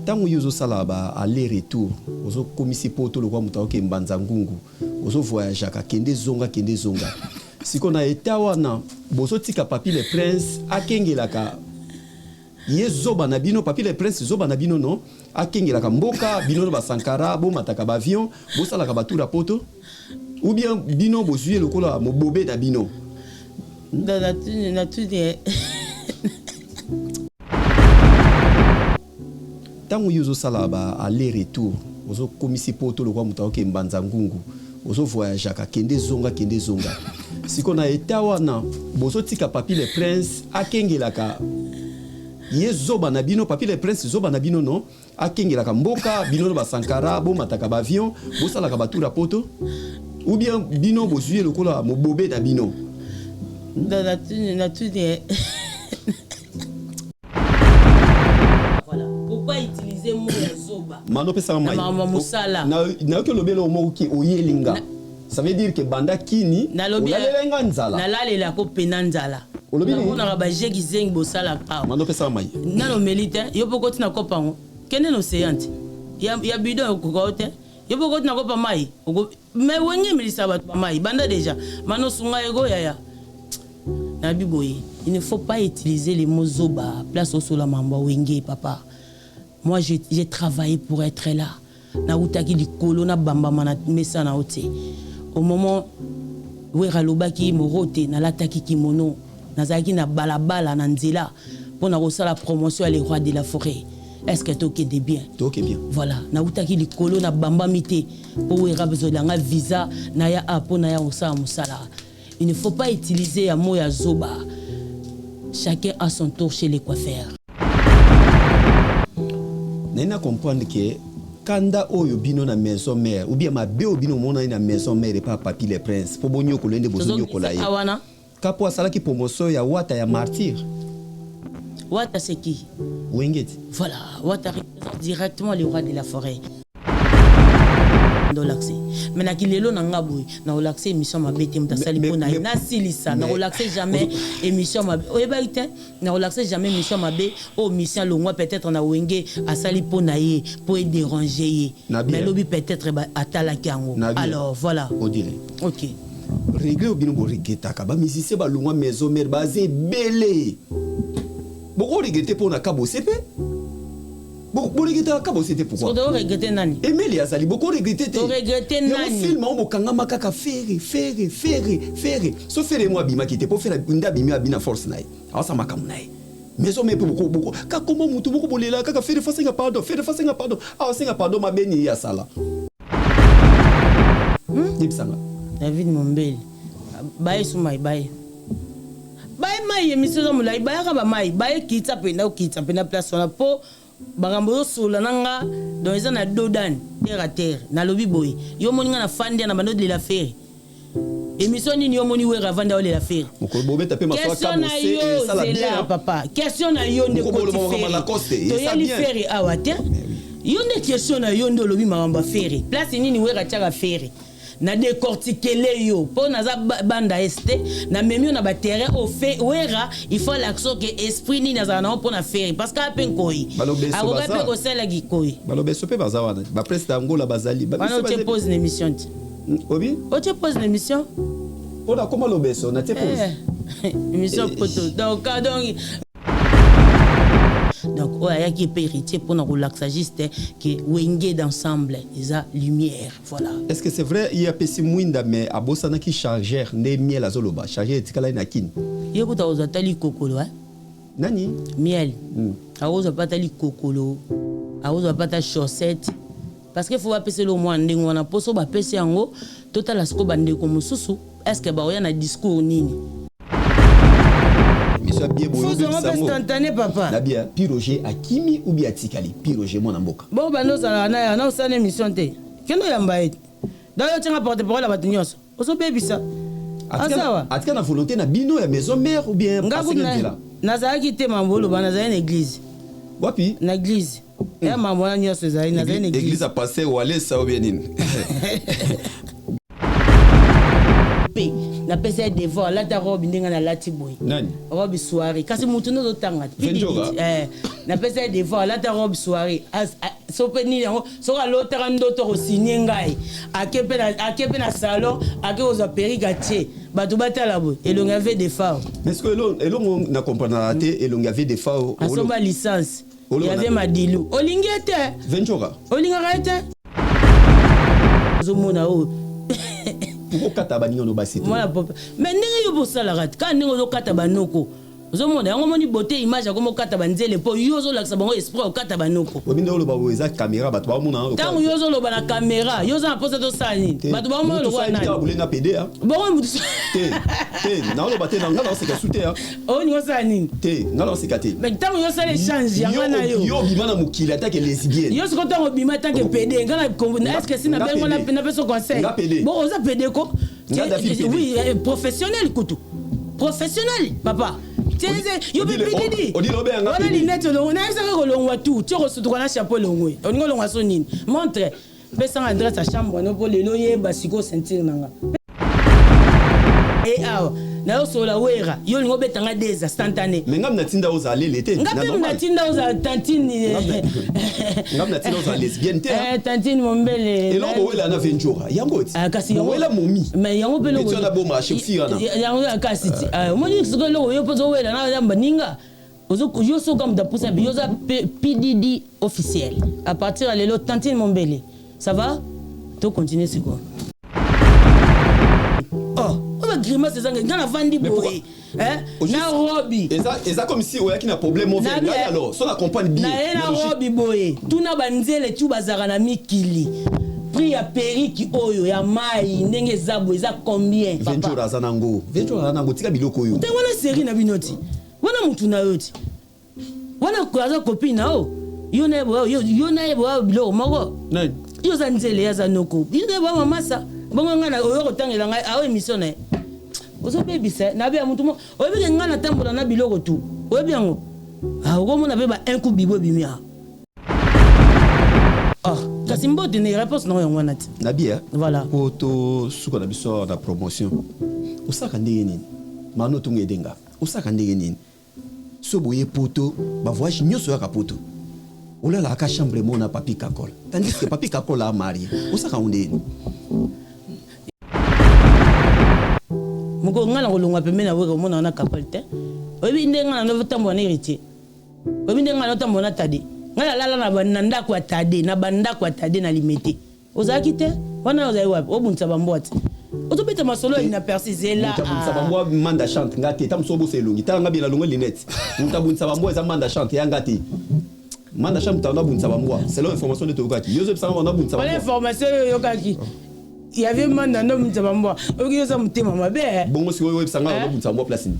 Tango yozo salaba aller-retour, ozo komisi poto le kwa mutao ke mbanza ngungu, ozo voyage ka kende zonga. Siko na etawa na bozo tika papi le prince akengela ka yezoba na bino papi le prince zoba na bino no akengela ka mboka bino no basankara bo mataka ba avion bo sala ka batura poto ou bien bino bo suye lokola mo bobé na bino. Na tout dit. Tango yozo salaba aller-retour, ozo komisi poto le kwa mutao ke mbanza ngungu, ozo voyage ka kende zonga. Siko na etawa na bozo tika papi le prince akengela ka yezoba na bino papi le prince zoba na bino no akengela ka mboka bino no basankara bo mataka ba avion bo sala ka batura poto ou bien bino bo suye lokola mo bobé na bino. Na tout dit. Pourquoi utiliser mot ya zoba? Mano pesa mai. Na que lobelo mo ki oyelinga. Ça veut dire que banda kini olalenga nzala. Na lalela ko penanzala. Olobini na ba jeki zengi bosala pa. Mano pesa mai. Na no melite yo pokoti na kopango. Kende no séante. Ya bidon ko kote. Yo pokoti na kopa mai. Mais wenge milisa ba mai banda déjà. Mano sunga ego ya. Na biboyi. Il ne faut pas utiliser les mots zoba. Place au sola mamba wenge papa. Moi, j'ai travaillé pour être là. Na utaki di kolona bamba mana mesa na ote. Au moment où Ralobaki morote na lataki kimono, na zaki na balabala na nzela pour na la promotion les rois de la forêt. Est-ce que toke de bien? Toke bien. Voilà, na utaki di kolona bamba mité pour wera besoin nga visa na ya apo na ya osala musala. Il ne faut pas utiliser un mot ya zoba. Chacun a son tour chez les coiffeurs. Nena comprendre que kanda oyo bino na maison mère ou bien ma beo bino mona na maison mère et pas papi le prince po bonyo ko lende bozonyo ko laye kapo asala ki promotion ya wata ya martyr. Wata c'est qui? Wengeti. Voilà, Wata représente directement les rois de la forêt. Mais na kilelo na ngaboy na relaxer émission mabete mtasali pona na silisa na relaxer jamais émission mabe oyebaite na relaxer jamais émission mabe o mission longwa peut-être na wenge asali pona ye pour déranger ye mais lobi peut-être atala kango alors voilà odile OK régler obino bo regeta ka ba musicien ba longwa maison mère basé belé boko regretter pona kabo sepe. Beaucoup regretter kabo c'était pourquoi? On doit regretter nani? Emeli azali beaucoup regretter. On regretter nani? Le film on kanga makaka faire. So faire moi bima qui était pour faire bunda bima bina force nae. Ah ça makam nae. Mais on me beaucoup. Ka comment mutu beaucoup bolela kaka faire façon pardon. Ah c'est pardon ma beni ya sala. Dipsanga. David Mombele. Baye sumai baye. Baye mai émission mulai baye ka ba mai baye kitsa pena place on a po bagambo solo nanga dans les na dodan terre à terre na lobi boy yo moninga na fandi na bando de la faire émission ni yo moni we ravanda de la faire ko bobe taper ma soa kabo c'est ça la bien papa question na yo ndeko to yeli faire awate yo ne question na yo ndo lobi maramba faire place nini we rataka faire na décortiquer les yo pour naza banda este na memio na ba terrain au fait wera il faut l'action que esprit ni naza na pour na faire parce qu'à peine koi a ko pe ko sala gi koi balobe sope bazawana ba president ngola bazali ba te pose l'émission obi o te pose l'émission on a comment lobeso na te pose émission poto donc il y a qui peut hériter pour nos relaxagistes qui wenge d'ensemble ils a lumière voilà. Est-ce que c'est vrai il y a pesi mwinda mais abosana qui chargeur ne miel azoloba chargeur etikala na kin yeko ta ozatali kokolo nani miel aozo patali kokolo aozo pata chaussette parce que faut pas passer le mois ndingo na poso ba pesi yango total asko bande ko mususu est-ce que ba oya na discours nini instantané papa na bien piroger akimi ou bien tikali piroger mon mboka bon bando sala na osana émission te kendo yamba et d'ailleurs tu as porté parole à batignos oso bebisa atika na volonté na bino ya maison mère ou bien passer là nazaki te mambolo bana za une église wapi na église ya mambo na nyoso za une église a passé ou aller ça ou bien nini pe na pesa devoir la ta robe ndinga na lati boy Nani? robe soirée kasi mutu no tanga na pesa devoir la ta robe soirée so pe ni yango so ka lotera ndoto ko signer ngai akepe na salon ake oza perigatier bato batala boy elongi avait des phares est-ce que elongo na comprendre raté elongi avait des phares asomba licence il y avait madilu olingi ete Ventura olinga ete zomona o okata baninga no basito mais ndenge yo bosalaka ka ndenge ozokata banoko ozomona yango moni beauté image akomo okata banzele mpo yo ozolakisa bango esprit okata banoko obinde oloba bo eza caméra bato bamona ntango yo ozoloba na caméra yo oza na mposa tosala nini bato bamona lokwa nani bulenga pede bongo mutu te naoloba te nga naoseka su te oningo osala nini te nga naoseka te mais ntango yo osala échange yanga na yo obima na mokili atake lesbienne yo siko ntango obima atake pede nga na est-ce que si nabengo napeso conseil bon oza pede ko oui professionnel kutu professionnel papa yo bipididi wana linete olongo naesaka kolongwa tu ti okosutuka na chapeau olongwe oningo olongwa so nini montre pesanga adresse ya chambre wana mpo lelo oyeba siko ceinture nanga awa nayosola wera yo olingo obetanga des instantané mais ngam natinda ozala lele te nga mpe natinda ozala tantine ngam natinda ozala lesbienne te tantine mombele elongo owela na Ventura yango ti owela momi mais yango mpe eti wana boma chefsi wana yango kasi ti omoni siko elongo yo mpo ozowela na yamba ninga yo soka mutu apusa mpe yo oza PDD officiel à partir ya lelo tantine mombele ça va to continue sikoyo grimace ezanga nga na vandi boye na robi eza comme si oyaki na problème ovele alors so na comprendre bien na robi boye tuna banzele tu bazaka na mikili prix ya periki oyo ya mai ndenge eza boye eza combien Ventura aza nango tika biloko oyo te wana série na bino ti wana mutu na yo ti wana aza copine na o yo na ye boya biloko moko yo oza nzele aza noko yo na ye boya mamasa bongo nga na oyo kotangela ngai awo émission na ye ozobebisa nabe ya mutu mo oyebike nga natambola na biloko tu oyebi yango okomona mpe ba un coup bibo ebimi kasi mbote ne réponse nango yango wana ti nabi voilà po tosuka na biso na promotion osaka ndenge nini mano tongo edenga osaka ndenge nini so boye poto bavoyage nyonso oyaka poto olalaka chambre mo na papi kakol tandis que papi kakol amarie osaka ngo ndeni moko nga na kolongwa pembeni na weka omona wana kakol te oyebi nde nga na notambola na héritier oyebi nde nga na notambola na tade nga nalala na ndako ya tade na bandako ya tade na limete ozalaki te wana ozali wapi obundisa bambwa te ozobeta masolo ina persisela mutabundisa bambwa manda chante nga te tamoso obosa elongi tala nga bela longo linete mutabundisa bambwa eza manda chante ya nga te manda chante mutana bundisa bambwa selon information nde toyokaki yo ozobisanga wana bundisa bambwa information oyo oyokaki il y avait manda ndo bundisa bambwa oyoki yoza motema mabe bongo sikoyo oyebisanga wana bundisa bambwa place ni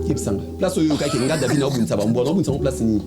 yebisanga place oyo oyokaki nga david na obundisa bambwa na obundisa place ni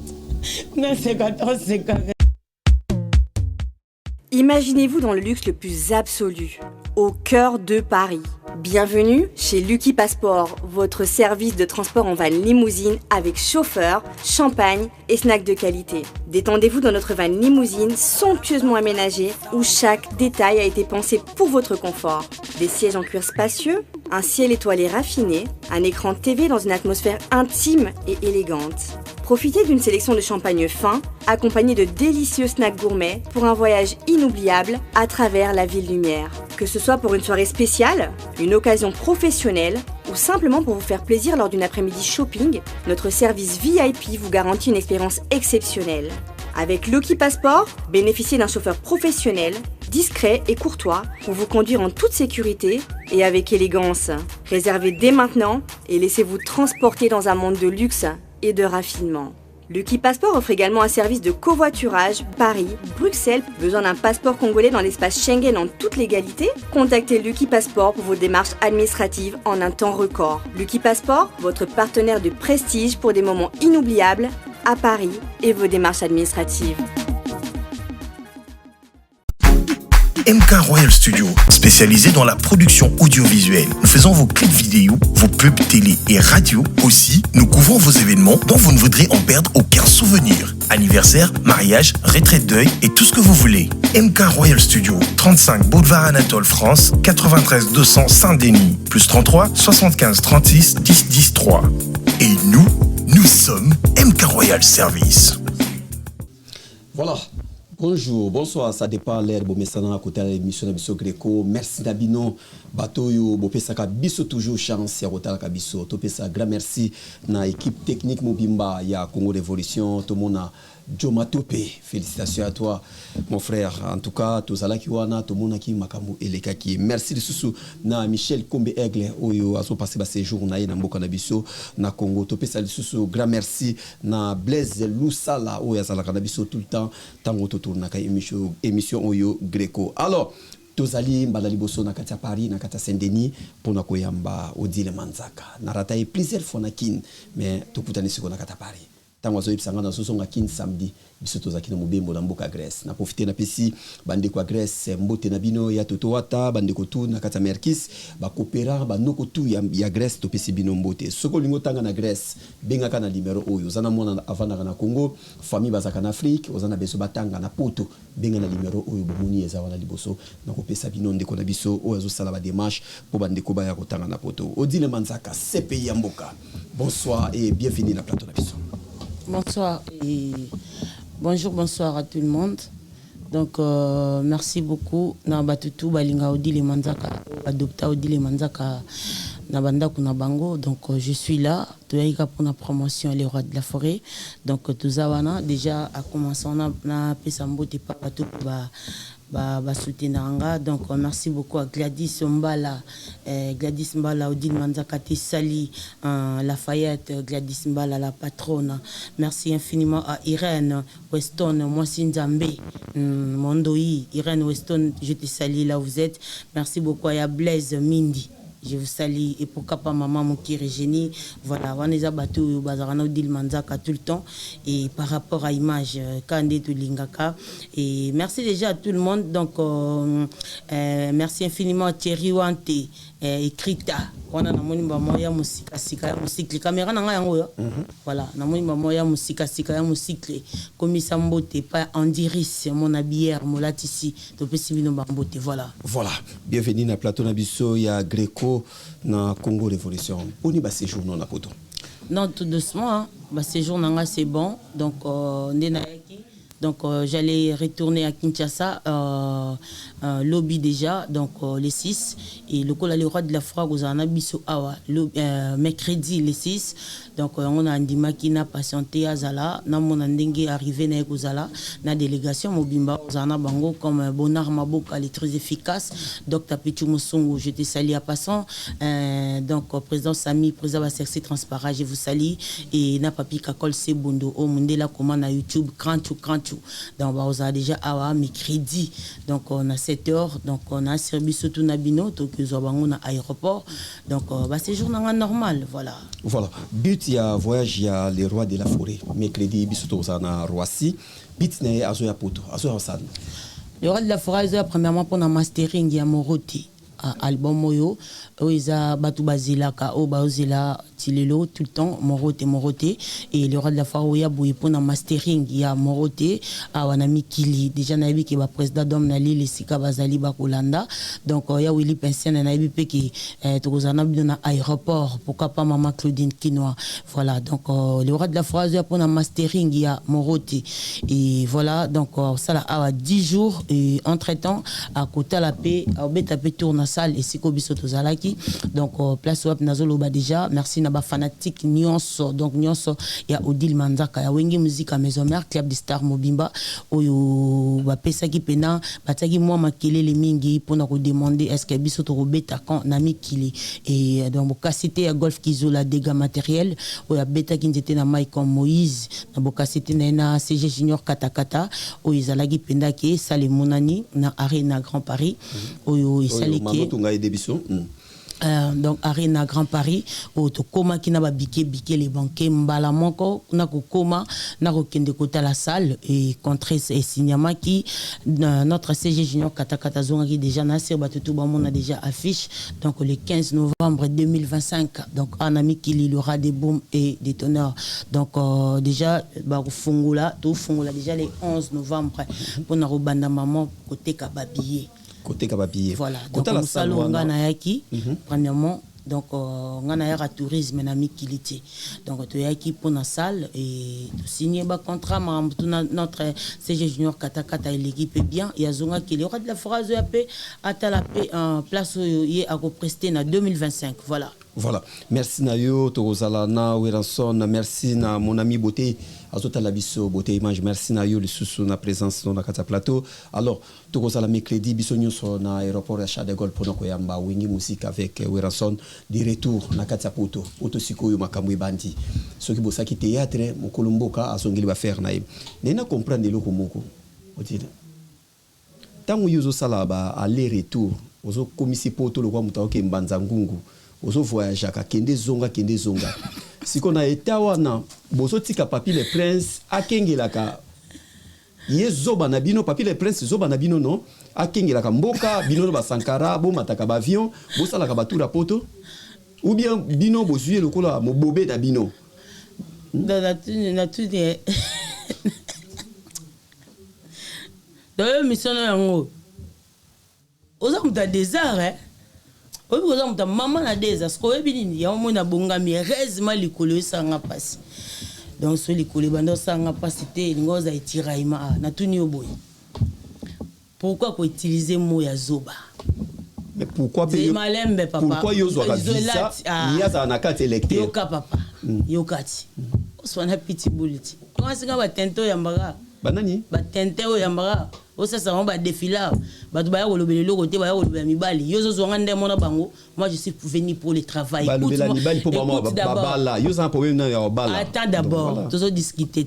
Imaginez-vous dans le luxe le plus absolu, au cœur de Paris. Bienvenue chez Lucky Passport, votre service de transport en van limousine avec chauffeur, champagne et snacks de qualité. Détendez-vous dans notre van limousine somptueusement aménagée où chaque détail a été pensé pour votre confort. Des sièges en cuir spacieux, un ciel étoilé raffiné, un écran TV dans une atmosphère intime et élégante. Profitez d'une sélection de champagne fin, accompagné de délicieux snacks gourmets pour un voyage inoubliable à travers la ville lumière. Que ce soit pour une soirée spéciale, une occasion professionnelle ou simplement pour vous faire plaisir lors d'une après-midi shopping, notre service VIP vous garantit une expérience exceptionnelle. Avec Lucky Passport, bénéficiez d'un chauffeur professionnel, discret et courtois pour vous conduire en toute sécurité et avec élégance. Réservez dès maintenant et laissez-vous transporter dans un monde de luxe et de raffinement. Lucky Passport offre également un service de covoiturage Paris, Bruxelles. Besoin d'un passeport congolais dans l'espace Schengen en toute légalité? Contactez Lucky Passport pour vos démarches administratives en un temps record. Lucky Passport, votre partenaire de prestige pour des moments inoubliables à Paris et vos démarches administratives. MK Royal Studio, spécialisé dans la production audiovisuelle. Nous faisons vos clips vidéo, vos pubs télé et radio. Aussi, nous couvrons vos événements dont vous ne voudrez en perdre aucun souvenir. Anniversaire, mariage, retraite deuil et tout ce que vous voulez. MK Royal Studio, 35 Boulevard Anatole France, 93 200 Saint-Denis, plus 33 75 36 10 10 3. Et nous sommes MK Royal Service. Voilà. Bonjour, bonsoir, ça dépend l'air de Messana à côté de l'émission Nabiso Greco. Merci Nabino, Batoyo, Bopesaka Biso toujours chance, Yarota Kabiso, Topesa, grand merci na équipe technique Mobimba, ya Congo Révolution, tout le monde a Joma Topé. Félicitations à toi, mon frère. En tout cas, tous à la Kiwana, tout le monde qui makamu elekaki. Merci de sous na Michel Kombe Aigle, Oyo, aso passé ba séjour na na Mboka Nabiso, na Congo. Topesa de sous grand merci na Blaise Loussala, Oyo, Azala Kanabiso tout le temps, tango na émission Oyo Greco. Alors, tozali mbala liboso na kati ya Paris na kati ya Saint-Denis pona koyamba Odile Manzaka. Narata e plusieurs fois na kin, mais tokutani siko na kati ya Paris. Tango azo yipsanga na soso nga kin samedi biso tozaki na mobembo na mboka Grèce. Na profiter na pesi bande ko Grèce mbote na bino ya toto wata bande ko tu na kati ya Merkis ba coopéra ba noko tu ya Grèce to pesi bino mbote. Soko lingo tanga na Grèce benga kana numéro oyo zana mona avana na Congo famille bazaka na Afrique ozana beso batanga na poto benga na numéro oyo bomuni eza wana liboso na ko pesa bino ndeko na biso oyo azo sala ba démarche po bande ko ba ya kotanga na poto. Odile Manzaka CPI ya mboka. Bonsoir et bienvenue na plateau na biso. Bonsoir et bonsoir à tout le monde. Donc merci beaucoup na batutu balinga Odile Manzaka adopta Odile Manzaka na banda kuna bango. Donc je suis là toyaika pour la promotion les rois de la forêt. Donc tuzawana déjà a commencé na pesa mbote pa batu ba soutenanga. Donc merci beaucoup à Gladys Mbala, Odile Manzaka Tessali, Lafayette, Gladys Mbala la patronne. Merci infiniment à Irène Weston, Moisine Zambé, Mondoi, Irène Weston, je te salue là où vous êtes. Merci beaucoup à Blaise Mindi. Je vous salue et pourquoi pas maman Mokiri Génie. Voilà, on les a battus au Bazarano Odile Manzaka tout le temps. Et par rapport à l'image, Kande Tulingaka. Et merci déjà à tout le monde. Donc, merci infiniment à Thierry Wante et Krita. On a moya musika sika musique caméra na yango yo. Voilà, na moya musika sika musique comme ça mbote pas Andiris mon habillère molatisi to pesibino mbote voilà. Voilà, bienvenue na plateau na biso ya Greco na Congo Révolution. Oni ba séjour na poto. Non, tout doucement hein. Ba séjour nanga c'est bon. Donc ndena-yaki. Donc j'allais retourner à Kinshasa lobby déjà donc les 6 et le col le roi de la froid aux anabiso awa mercredi les 6 donc on a andima qui n'a patienté à Zala na mon ndenge arrivé na kozala na délégation mobimba ozana bango comme Bonar Maboka les très efficace Dr Pichu Musongo je te salue à passant donc président Sami président va service transparent je vous salue et na papi Kakol Sebondo au Mundela comment na YouTube Cranchou donc on a déjà awa mercredi donc on a 7h donc on a service surtout nabino donc ils ont na aéroport donc bah c'est jour normal voilà but il y a voyage il y a les rois de la forêt mercredi bisoto na Roissy but na azo ya poto azo ya san les rois de la forêt azo premièrement pour na mastering ya Moroti album moyo oiza batu bazilaka o baozela tilelo tout le temps Moroté et le roi de la forêt ya boye pour na mastering ya Moroté a wana mikili déjà na yebi ke ba président dom na lili sika bazali ba kolanda donc ya Willy Pension na yebi pe ki tokozana na aéroport pourquoi pas maman Claudine Kinoa voilà donc le roi de la forêt ya pour na mastering ya Moroté et voilà donc ça là a 10 jours et entre-temps à côté la paix au betape tourne salle et siko bisoto zalaki donc place web nazoloba déjà merci na ba fanatique nyonso donc nyonso ya Odile Manzaka ya wengi musique à maison mère club de star mobimba oyo ba pesa ki pena bataki moi makelele mingi pona ko demander est-ce que bisoto robeta quand na mikili et donc bokasité ya golf kizola dégâts matériels oyo beta ki nzete na Mike Moïse na bokasité na CG Junior Katakata oyo zalaki penda ki sale monani na arena Grand Paris oyo isaleki donc Arena Grand Paris au Tokoma qui n'a pas biqué les banquets mbala moko na kokoma na kokende kota la salle et contre et Signama qui notre CG Junior Katakata Zonga qui déjà na sur batutu ba on a déjà affiche donc le 15 novembre 2025 donc un ami qui il y aura des bombes et des teneurs donc déjà ba fungula tout fungula déjà le 11 novembre pour na robanda maman côté Kababié côté Kababié voilà donc on salon ngana yaki premièrement donc on a un tourisme na mikilité donc tu yaki pour la salle et signer ba contrat notre CG Junior Katakata et l'équipe est bien il y a zonga qui aura de la phrase AP à la paix en place y a prester na 2025 voilà. Voilà, merci Nayo, Torozalana, Weranson, merci na mon ami Beauté, Azota Labiso, Beauté Image, merci Nayo, le sous na présence dans la Kata Plateau. Alors, Torozala mercredi, Bisonio sur l'aéroport de Charles de Gaulle pour nous yamba wingi musique avec Weranson, de retour na Kata Poto, Poto Sikoyo Makamwe Bandi. Ce qui bossa qui théâtre, mon Colomboka, à son gili va faire naïm. Nena comprendre le komoko. Tant que yozo salaba aller-retour, ozo komisi poto le roi mutaoke mbanzangungu. Ozo voyage ka kende zonga si qu'on a été wana bozo tika papi le prince akengela ka ye zoba na bino papi le prince zoba na bino non akengela ka mboka bino ba sankara bo mataka ba avion bo sala ka batura poto ou bien bino bo zuye lokola mo bobé da bino na tout de dans mission yango oza muta désert hein. Oui, vous avez maman a des ascoles, il y a un monde à Bongami, heureusement, les collègues sont passés. Donc, ceux les collègues sont passés, ils ont été tirés, na tout niveau boy. Pourquoi qu'on utilise le mot Yazoba? Mais pourquoi pourquoi Yozoba visa il y a un carte électeur? Yoka papa, Yokati. On soit un petit bullet. Comment c'est qu'on va tenter Yambara? Banani? Ba tenter Yambara. Ça ça va défiler ba tu ba le belo côté ba le mibali yo zo ngande mona bango moi je suis venu pour le travail ba le mibali pour moi bala yo za problème na ya bala attends d'abord tous discuter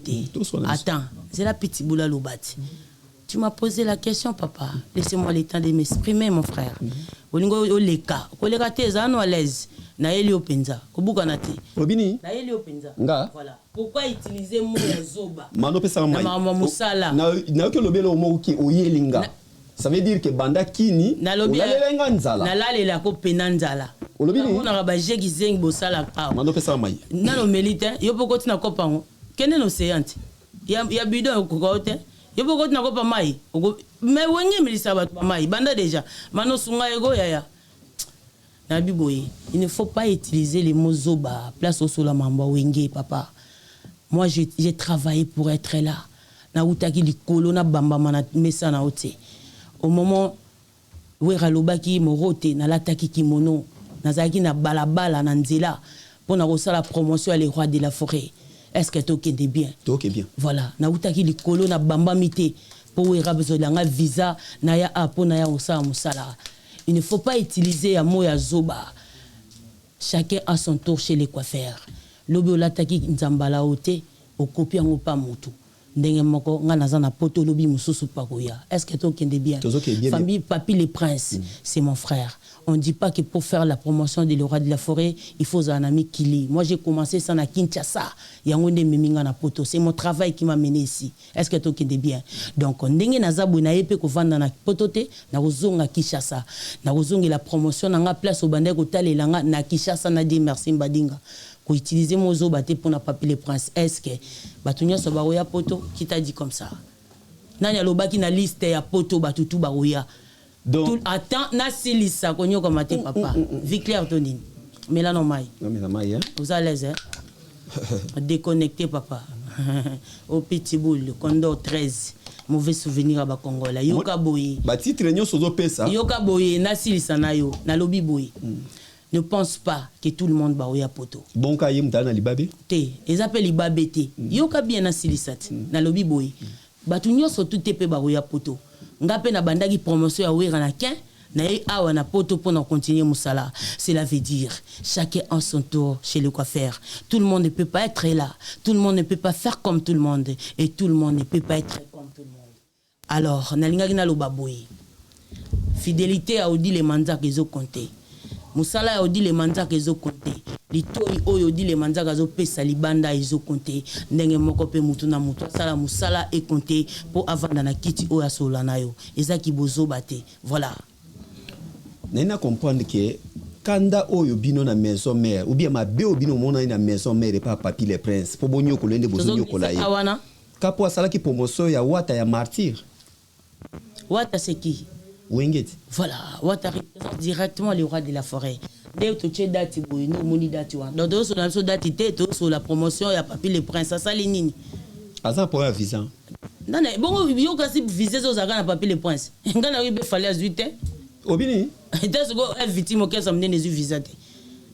attends c'est la petite boula lobati tu m'as posé la question papa laissez-moi le temps de m'exprimer mon frère olingo oleka koleka te za no à l'aise na eli openza kobuka na te obini na eli openza nga voilà pourquoi utiliser mot ya zoba mano pesa mai na musala na que lobelo mo ki oyelinga ça veut dire que banda kini na oyelenga nzala na lalela ko penanzala olobini on a ba jeki zeng bosala ka mano pesa mai na no melite yo poko tina kopango kene no séante ya bidon ko kote yo poko tina kopa mai mais wenge milisa ba mai banda déjà mano sunga ego yaya. Il ne faut pas utiliser les mots zoba, place au sola mamba wenge papa. Moi j'ai travaillé pour être là. Na utaki li kolona bamba mana mesa na ote. Au moment où Ralobaki morote na lataki kimono, na zaki na balabala na nzela pour na la promotion à les rois de la forêt. Est-ce que tu es bien? Ok bien. Voilà, na utaki li kolona bamba mité pour nga visa na ya apo na ya osa musala. Il ne faut pas utiliser un mot à zoba. Chacun a son tour chez les coiffeurs. Lobi olataki nzambala ote, okopi ango pa moto. Ndenge moko nga nazana poto lobi mususu pakoya. Est-ce que toi kende bien? Famille Papi les Princes, c'est mon frère. On ne dit pas que pour faire la promotion de le roi de la forêt, il faut un ami qui lit. Moi, j'ai commencé ça à Kinshasa. C'est mon travail qui m'a mené ici. Est-ce que tu es bien? Donc, on a nazabu na yepe ko vanda na potote na ozonga Kinshasa. Na ozonga la promotion na place au bandeko talelanga na Kinshasa na di merci mbadinga. Ko utiliser mon zo baté pour na Papi les Princes. Est-ce que batunya so baroya poto qui t'a dit comme ça? Nanya lobaki na liste ya poto batutu baroya. Donc, attends, na silisa konyo comme maté papa. Viclair Tonine. Mais là non mai. Non mais la mai hein. Vous à l'aise hein. Déconnecté papa. Au petit boule, le Condor 13. Mauvais souvenir à Bakongola. Yoka boye. Ba titre nyo sozo pesa. Yoka boye na silisa na yo, na lobi boye. Ne pense pas que tout le monde ba oya poto. Bon ka yim na libabe. Te, ils appellent libabe te. Yoka bien na silisat, na lobi boye. Batu nyonso tout te pe ba oya poto. Ngape na bandagi promotion ya wera na ken na awa na poto pour continuer musala. Cela veut dire chacun en son tour chez le coiffeur. Tout le monde ne peut pas être là. Tout le monde ne peut pas faire comme tout le monde et tout le monde ne peut pas être comme tout le monde. Alors, na lingaki na lobaboy. Fidélité a dit les mandats qu'ils ont compté. musala ya odi le manzaka ezo compter litoi oyo odi le manzaka zo pesa libanda ezo compter ndenge moko pe mutu na mutu asala musala e compter pour avanda na kiti oyo asola na yo ezaki bozoba te voilà nena comprendre que kanda oyo bino na maison mère ou bien mabe o bino mona na maison mère et pas papi les princes po bonyo ko lende bozonyo ko la ye awana kapo asala ki promotion ya wata ya martyr wata c'est qui Wengeti. Voilà, Wata représente directement le roi de la forêt. Dès que tu es dati, nous moni dati wa. Donc deux sur la dati tête, sur la promotion, il y a papi le prince, ça les nini. Asa pour un visa. Non non, bon, yo kasi viser aux agents papi le prince. Ngana ribe fallait azuite. Obini. T'as go être victime auquel ça mener les visa.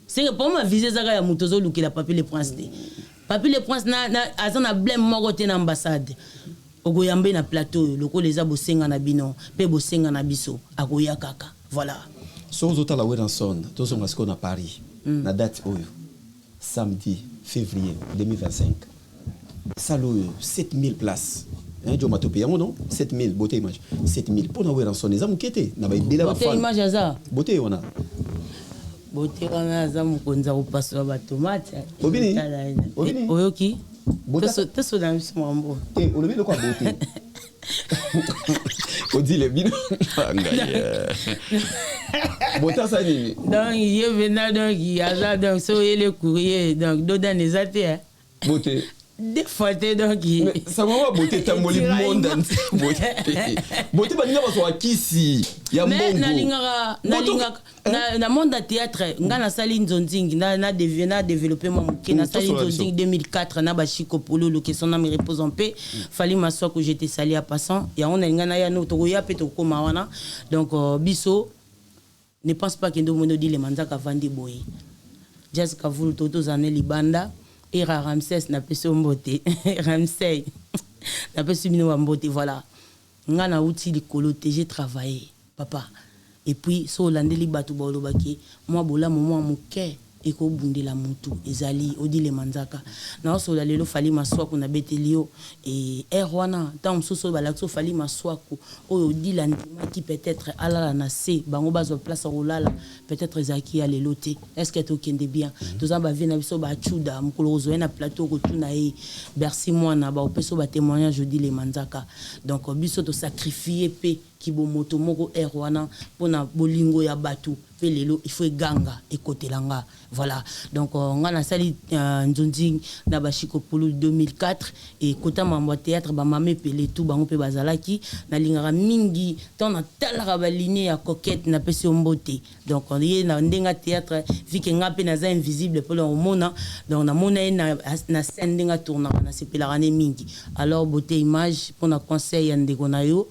C'est que pour moi viser zaga ya mutozo luki la papi le prince. Papi le prince na azana blème moko te na ambassade. Ogoyambe na plateau loko les abosenga na bino pe bosenga na biso agoya kaka voilà so zota la Weranson to so ngasko na Paris na date oyo samedi février 2025 salo 7000 places hein jo matope yango non 7000 beauté image 7000 pour na Weranson les amukete na ba dela ba beauté image aza beauté ona beauté wana aza mukonza ko paso ba tomate obini oyoki Teso dans ce moment. Et on le met de quoi beauté. On dit les bino. Beauté ça dit. Donc il est venu donc il y a donc so le courrier donc dans les athées. Beauté. Des fois donc ça va beauté tamoli monde beauté ba ninga baso akisi ya mbongo. Mais na monde théâtre ngana sali nzonzing na développer mon muke na sali nzonzing 2004 na bashiko pololo que son âme repose en paix fallait m'asseoir que j'étais sali à passant ya on ngana ya no to ya peto koma wana donc biso ne pense pas que ndo mono dit les manzaka vandi boy Jessica vulu toto zané libanda et Ramsès na peso mbote Ramsey na peso mino mbote voilà ngana outil likolo j'ai travaillé papa. Et puis, so landeli batu baolobaki, moi bola momo muke eko bundela mutu ezali odi le manzaka. Na so la lelo fali maswako na betelio et erwana tant so balakso fali maswako o odi landima qui peut-être alala na se bango bazo place rolala peut-être ezaki ya lelote. Est-ce que to kende bien? Toza ba vina biso ba chuda mukolo zo na plateau ko tuna e bercy moi na ba opeso ba témoignage odi le manzaka. Donc biso to sacrifier pe kibo moto moko erwana pona bolingo ya batu pe lelo il faut ganga et côté langa voilà donc on a sali nzonzing na bashiko polo 2004 et kota mambo théâtre ba mamé pelé tout bango pe bazalaki na lingara mingi tant na talaka ba ligne ya coquette na pesi ombote donc on est na ndenga théâtre vike ngape na za invisible pour le mona donc na mona na scène ndenga tourna na sepela mingi alors beauté image pour na conseil ya ndeko na yo.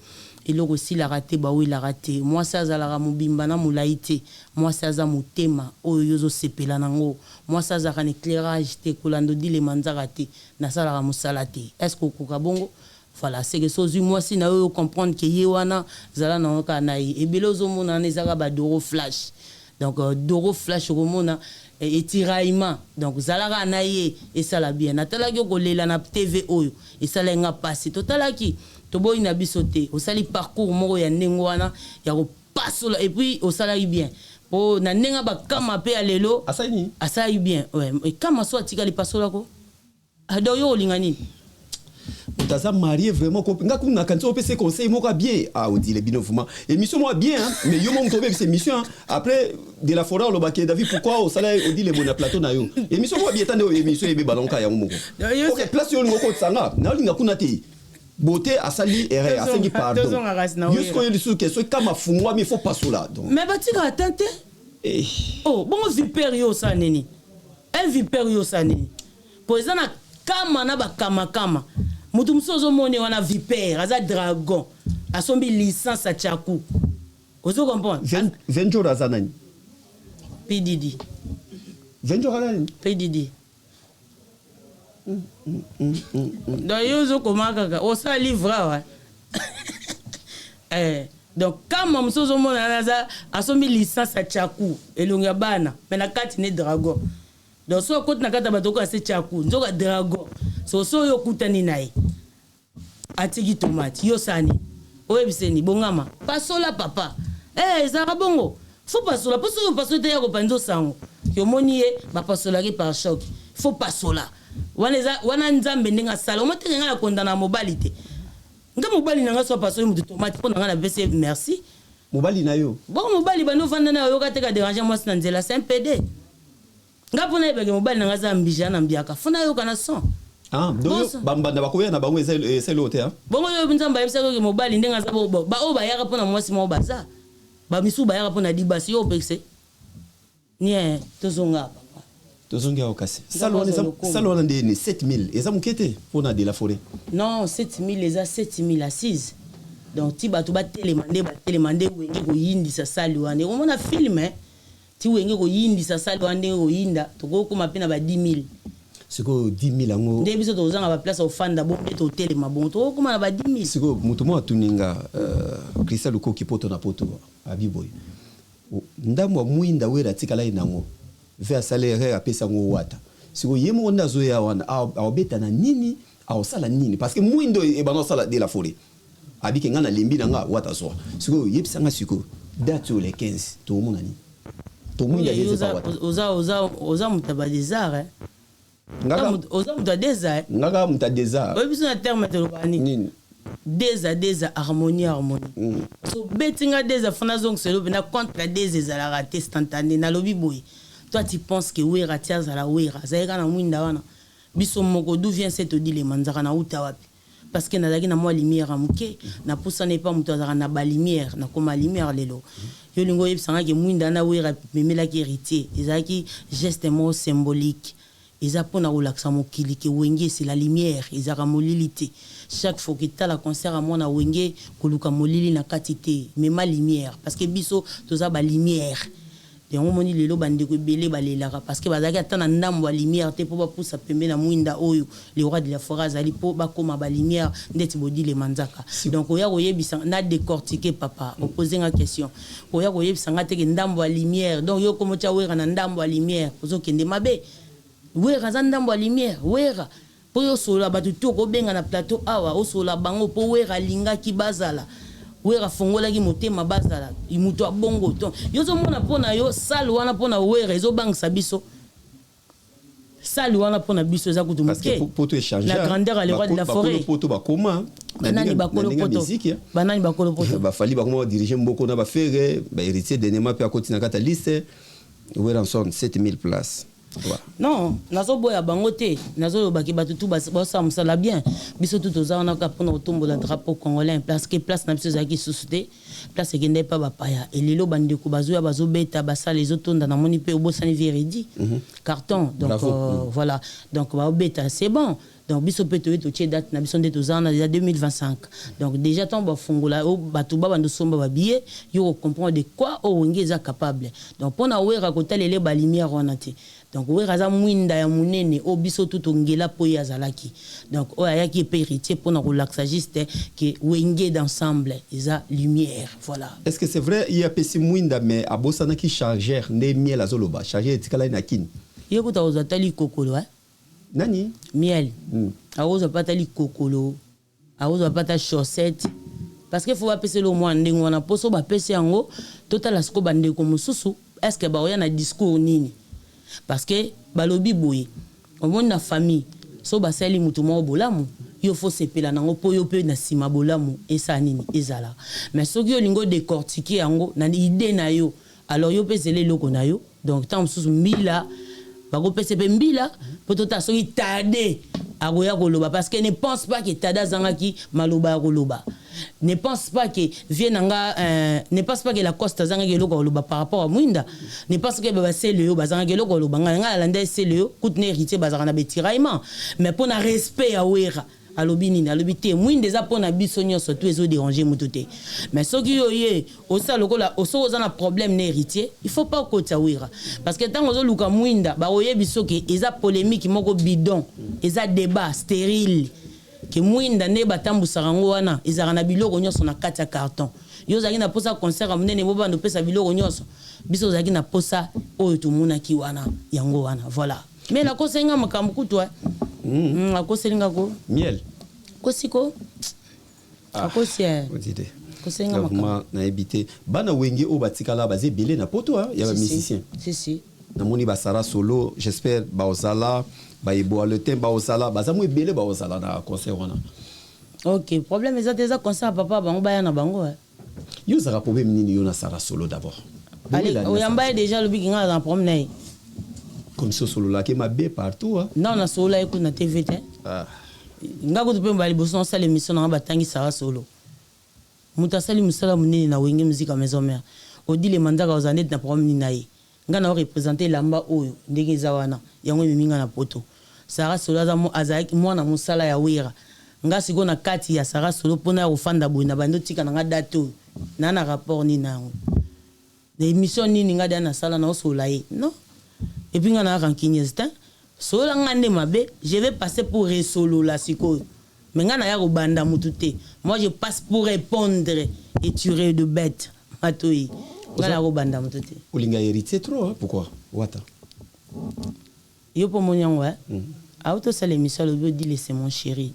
Et là aussi, la raté, bah oui, la raté. Moi, ça, ça la mobimba na moulaïté. Moi, ça, ça motema. Oh, yozo sepela nango. Moi, ça, ça un éclairage. Te kolando di les manzarate. Na ça la moussalate. Est-ce que vous bongo? Voilà, c'est que chose moi si na yo comprendre que yewana zala na ka naï. Et belozo mona nezara ba doro flash. Donc doro flash romona et tiraillement. Donc zala naï et ça la bien. Natala yo ko lela na TV oyo. Et ça la nga passé. Totalaki. Tobo ina bisoté au sali parcours moko ya ndengwana ya ko pasola et puis au salari bien po na ndenga ba kama pe alelo asai bien ouais et kama so atika li pasola ko ado yo lingani utaza marié vraiment ko nga kuna kanto pese conseil moko bien ah on dit les binovement émission moi bien hein? Mais yo mon tomber cette émission hein? Après de la forêt le baké David pourquoi au salaire on dit les bons plateau na yo émission moi bien tande émission ebe balonka ya moko OK place yo ngoko tsanga na linga kuna te beauté à sali erreur à sengi pardon jusqu'au il sous que soit comme fungwa mais faut pas cela donc mais batika attente oh bon viperio ça neni un viperio ça neni pour ça na kama na ba kama mutu msozo mone wana vipère aza dragon asombi licence à chaku ozo comprendre 20 jours azanani PDD 20 jours azanani PDD donc yozo komaka o sa livra donc kama msozo mona naza asombi licence à chaku elonga bana mais na kati ne dragon donc so kote na kata batoko ase chaku nzoka dragon so yo kutani nae atiki tomate yo sani oyebiseni bongama pasola papa zara bongo faut pas sola parce que parce que te ya ko panzo sango yo moni ye ba pasolaki par choc faut pas sola wana nzambe ndenga sala o moteke nga kondana mobali te nga mobali nanga so pasoli mutu tomate pona nga na vese merci mobali na yo bon mobali bano vanda na yo ka te ka déranger moi na nzela c'est un PD nga pona ebeke mobali nanga za mbija na mbiaka fona yo kana son donc bambanda bakoya na bango ese lote bongo yo nzamba yebisa ko mobali ndenga za ba o ba yaka pona mwasi mo baza ba misu ba yaka pona dibasi yo pekse nie tozonga tozonga okasi salon ndé ni 7000 eza mukete pona de la forêt non 7000 eza 7000 assises donc ti bato ba telemande wenge ko yindisa sali wane o mona film ti wenge ko yindisa sali wane ko yinda to ko kuma pena ba 10000 siko 10000 ango nde biso to zanga ba place au fanda bon to telema bon to kuma na ba 10000 siko mutu mo atuninga Christelle ko kipoto na poto abiboy ndamwa muinda wera tikala inango ve salaire apesa ngo wata siko yemo onda zoya wana abeta na nini sala nini parce que muindo e bana sala de la forêt abike ngana limbi nga wata so siko yepsanga siko date le 15 to mona ni to muinda yeze pa wata oza mutaba desire oza muta desire ngaga muta desire oyi biso na terme to bani nini Deza harmonie so betinga deza fona zong selo na contre deza la raté instantané na lobi boy toi tu penses que wera tia za la wera zaika na mwinda wana biso moko d'où vient cette dit les manzaka na uta wapi parce que nazaki na moi lumière amuke na poussa ne pas muto azaka na ba lumière na koma lumière lelo yo lingo yebsanga ke mwinda na wera memela ki héritier ezaki geste mo symbolique eza pona relaxa mokili ke wenge c'est la lumière ezaka molilité chaque fois que tu as la concert à mon na wenge koluka molili na katité mais ma lumière parce que biso toza ba lumière et on moni lelo bande ko belé balela parce que bazaki atana ndambo lumière te po ba poussa pembe na mwinda oyo le roi de la forêt ali po ba koma ba lumière ndeti bodi le manzaka donc oya ko yebisa na décortiquer papa on poser une question oya ko yebisa ngate ke ndambo lumière donc yo komo tia wera na ndambo lumière ozo kende mabe wera za ndambo lumière wera po yo sola batu to ko benga na plateau awa o sola bango po wera linga ki bazala wera fongola ki motema bazala imuto abongo to yo zo mona pona yo sal wana pona wera ezo bangisa biso sal wana pona biso za kutu parce que pour tout échanger la grandeur à le roi de la forêt poto ba koma banani bakolo poto ba fali ba comment diriger mboko na ba faire ba héritier de nema pe akoti na kata liste wera en son 7000 places. Voilà. Non, nazo boya bangote, nazo baki batutu ba ça musala bien. Biso tout oza on a kapona otombo la drapeau congolais parce que place na biso zaki susute, place ke ndé pa ba paya. Et lelo bande ko bazo ya bazo beta basa les otonda na moni pe obosani véridi. Carton. Donc voilà. Donc ba beta c'est bon. Donc biso peut to tché date na biso ndeto za na déjà 2025. Donc déjà ton ba fungola o batuba bando somba ba billet, yo comprendre de quoi o wengeza capable. Donc pona wera ko talele ba lumière wana te. Donc wera za mwinda ya munene o biso tout ngela po ya zalaki. Donc o ayaki pe héritier pona relaxagiste que wenge d'ensemble eza lumière. Voilà. Est-ce que c'est vrai il y a pesi mwinda mais abosana ki chargeur ne miel azoloba chargeur tikala na kin. Yeko ta ozatali kokolo nani miel aozo patali kokolo aozo pata chaussette parce que faut pas passer le mois ndingo wana poso ba pese yango total asko bande ko mususu est-ce que ba oya na discours nini parce que balobi boye on mona na famille so ba sali mutu mo bolamu yo faut sepela nango po yo pe na sima bolamu esa nini ezala mais soki yo lingo décortiquer yango na idée na yo alors yo pe zele loko na yo donc tant mususu mbila bako pese pe mbila potota soki tade agoya koloba parce que ne pense pas que tada zangaki maloba koloba ne pense pas que vienanga ne pense pas que la costa zangaki loko koloba par rapport à mwinda ne pense que ba seleo bazangaki loko koloba ngala landa seleo kutne héritier bazanga na betiraillement mais pour na respect à wera alobi nini alobi te mwinde za pona biso nyonso tout ezo déranger mutu te mais soki yo ye osa lokola oso oza na problème na héritier il faut pas kota wira parce que tant ozo luka mwinda ba oye biso ke eza polémique moko bidon eza débat stérile ke mwinda ne batambusaka ngo wana ezaka na biloko nyonso na kati ya carton yo zaki na posa concert a munene bo bando pesa biloko nyonso biso zaki na posa oyo tumunaki wana yango wana voilà mais la kosenga makambo kutwa akoselinga ko miel kosiko akosia kosenga vraiment na habité bana wenge o batikala bazé belé na poto hein ya ba musicien si na moni ba Sara Solo j'espère ba osala ba ebo le temps ba osala ba zamu belé ba osala na concert wana. OK, problème eza concert papa bango baya na bango hein. Yo zara problème nini yo na Sara Solo d'abord. Allez, oyamba déjà le big nga na problème na. Comme ça Solo là qui m'a bé partout hein. Non na Solo écoute na TV te. Ah. Nga ko to pe mbali boson sala émission na batangi Sara Solo. Muta sali musala munini na wenge musique à maison mère. Odi le mandaka ozanet na problème ni nae. Nga na représenter lamba oyo ndenge zawana. Yango miminga na poto. Sara Solo azaki mwana musala ya wera. Nga siko na kati ya Sara Solo pona ofanda boy na bando tika na nga dato. Na na rapport ni nango. De émission ni nga dana sala na osola ye. Non. Et puis nga na rankinyes ta. Sola ngande mabe, je vais passer pour resolo la siko. Mais nga na ya robanda mutute. Moi je passe pour répondre et tuer de bêtes. Matoi. Nga na robanda mutute. Olinga héritier trop hein? Pourquoi? Wata. Yo po monyango hein. Auto ça l'émission le dit laisser mon chéri.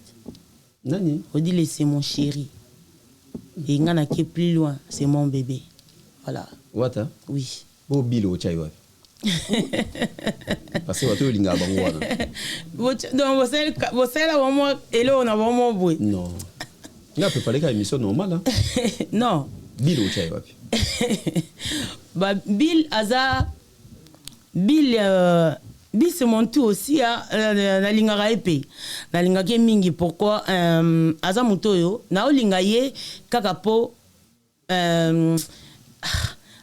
Nani? On dit laisser mon chéri. Et nga na qui plus loin, c'est mon bébé. Voilà. Wata? Oui. Bo bilo chai wa. Parce que watu olinga bango wana. Donc vous là vraiment et on a vraiment boy. Non. Nga préparé ka émission normale hein. Non. Bilo chai wa. Bah Bill Aza Bill c'est mon tour aussi na lingara épée na lingaka mingi pourquoi Aza mutoyo na olinga ye kaka po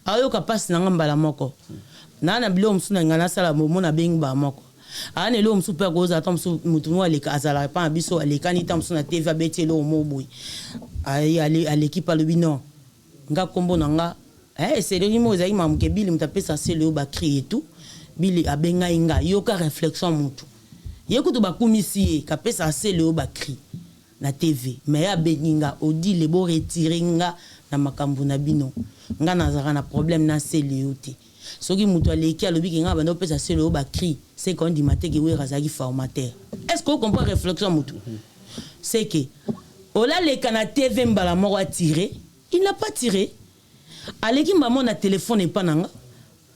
ayo kapasi na ngamba moko na bilo msuna ngana sala momo na bengi ba moko ane lo msu pe goza tam su mutu aleka azala pa biso aleka ni tam suna TV abeti lo moboy ay à l'équipe le bino nga kombo nanga c'est le nimo ezaki mamuke bili mutapesa selo ba crier tout bili abenga inga yoka réflexion mutu yekutu bakumisi kapesa selo ba cri na TV mais ya beninga odi le bo retirer nga na makambu na bino nga nazaka na problème na selo te soki mutu aleki alobi nga bando pesa selo ba cri c'est qu'on dit mateke we razaki formateur est-ce que vous comprenez réflexion mutu c'est que ola le kana TV mbala moko tiré il n'a pas tiré aleki maman na téléphone et pas nanga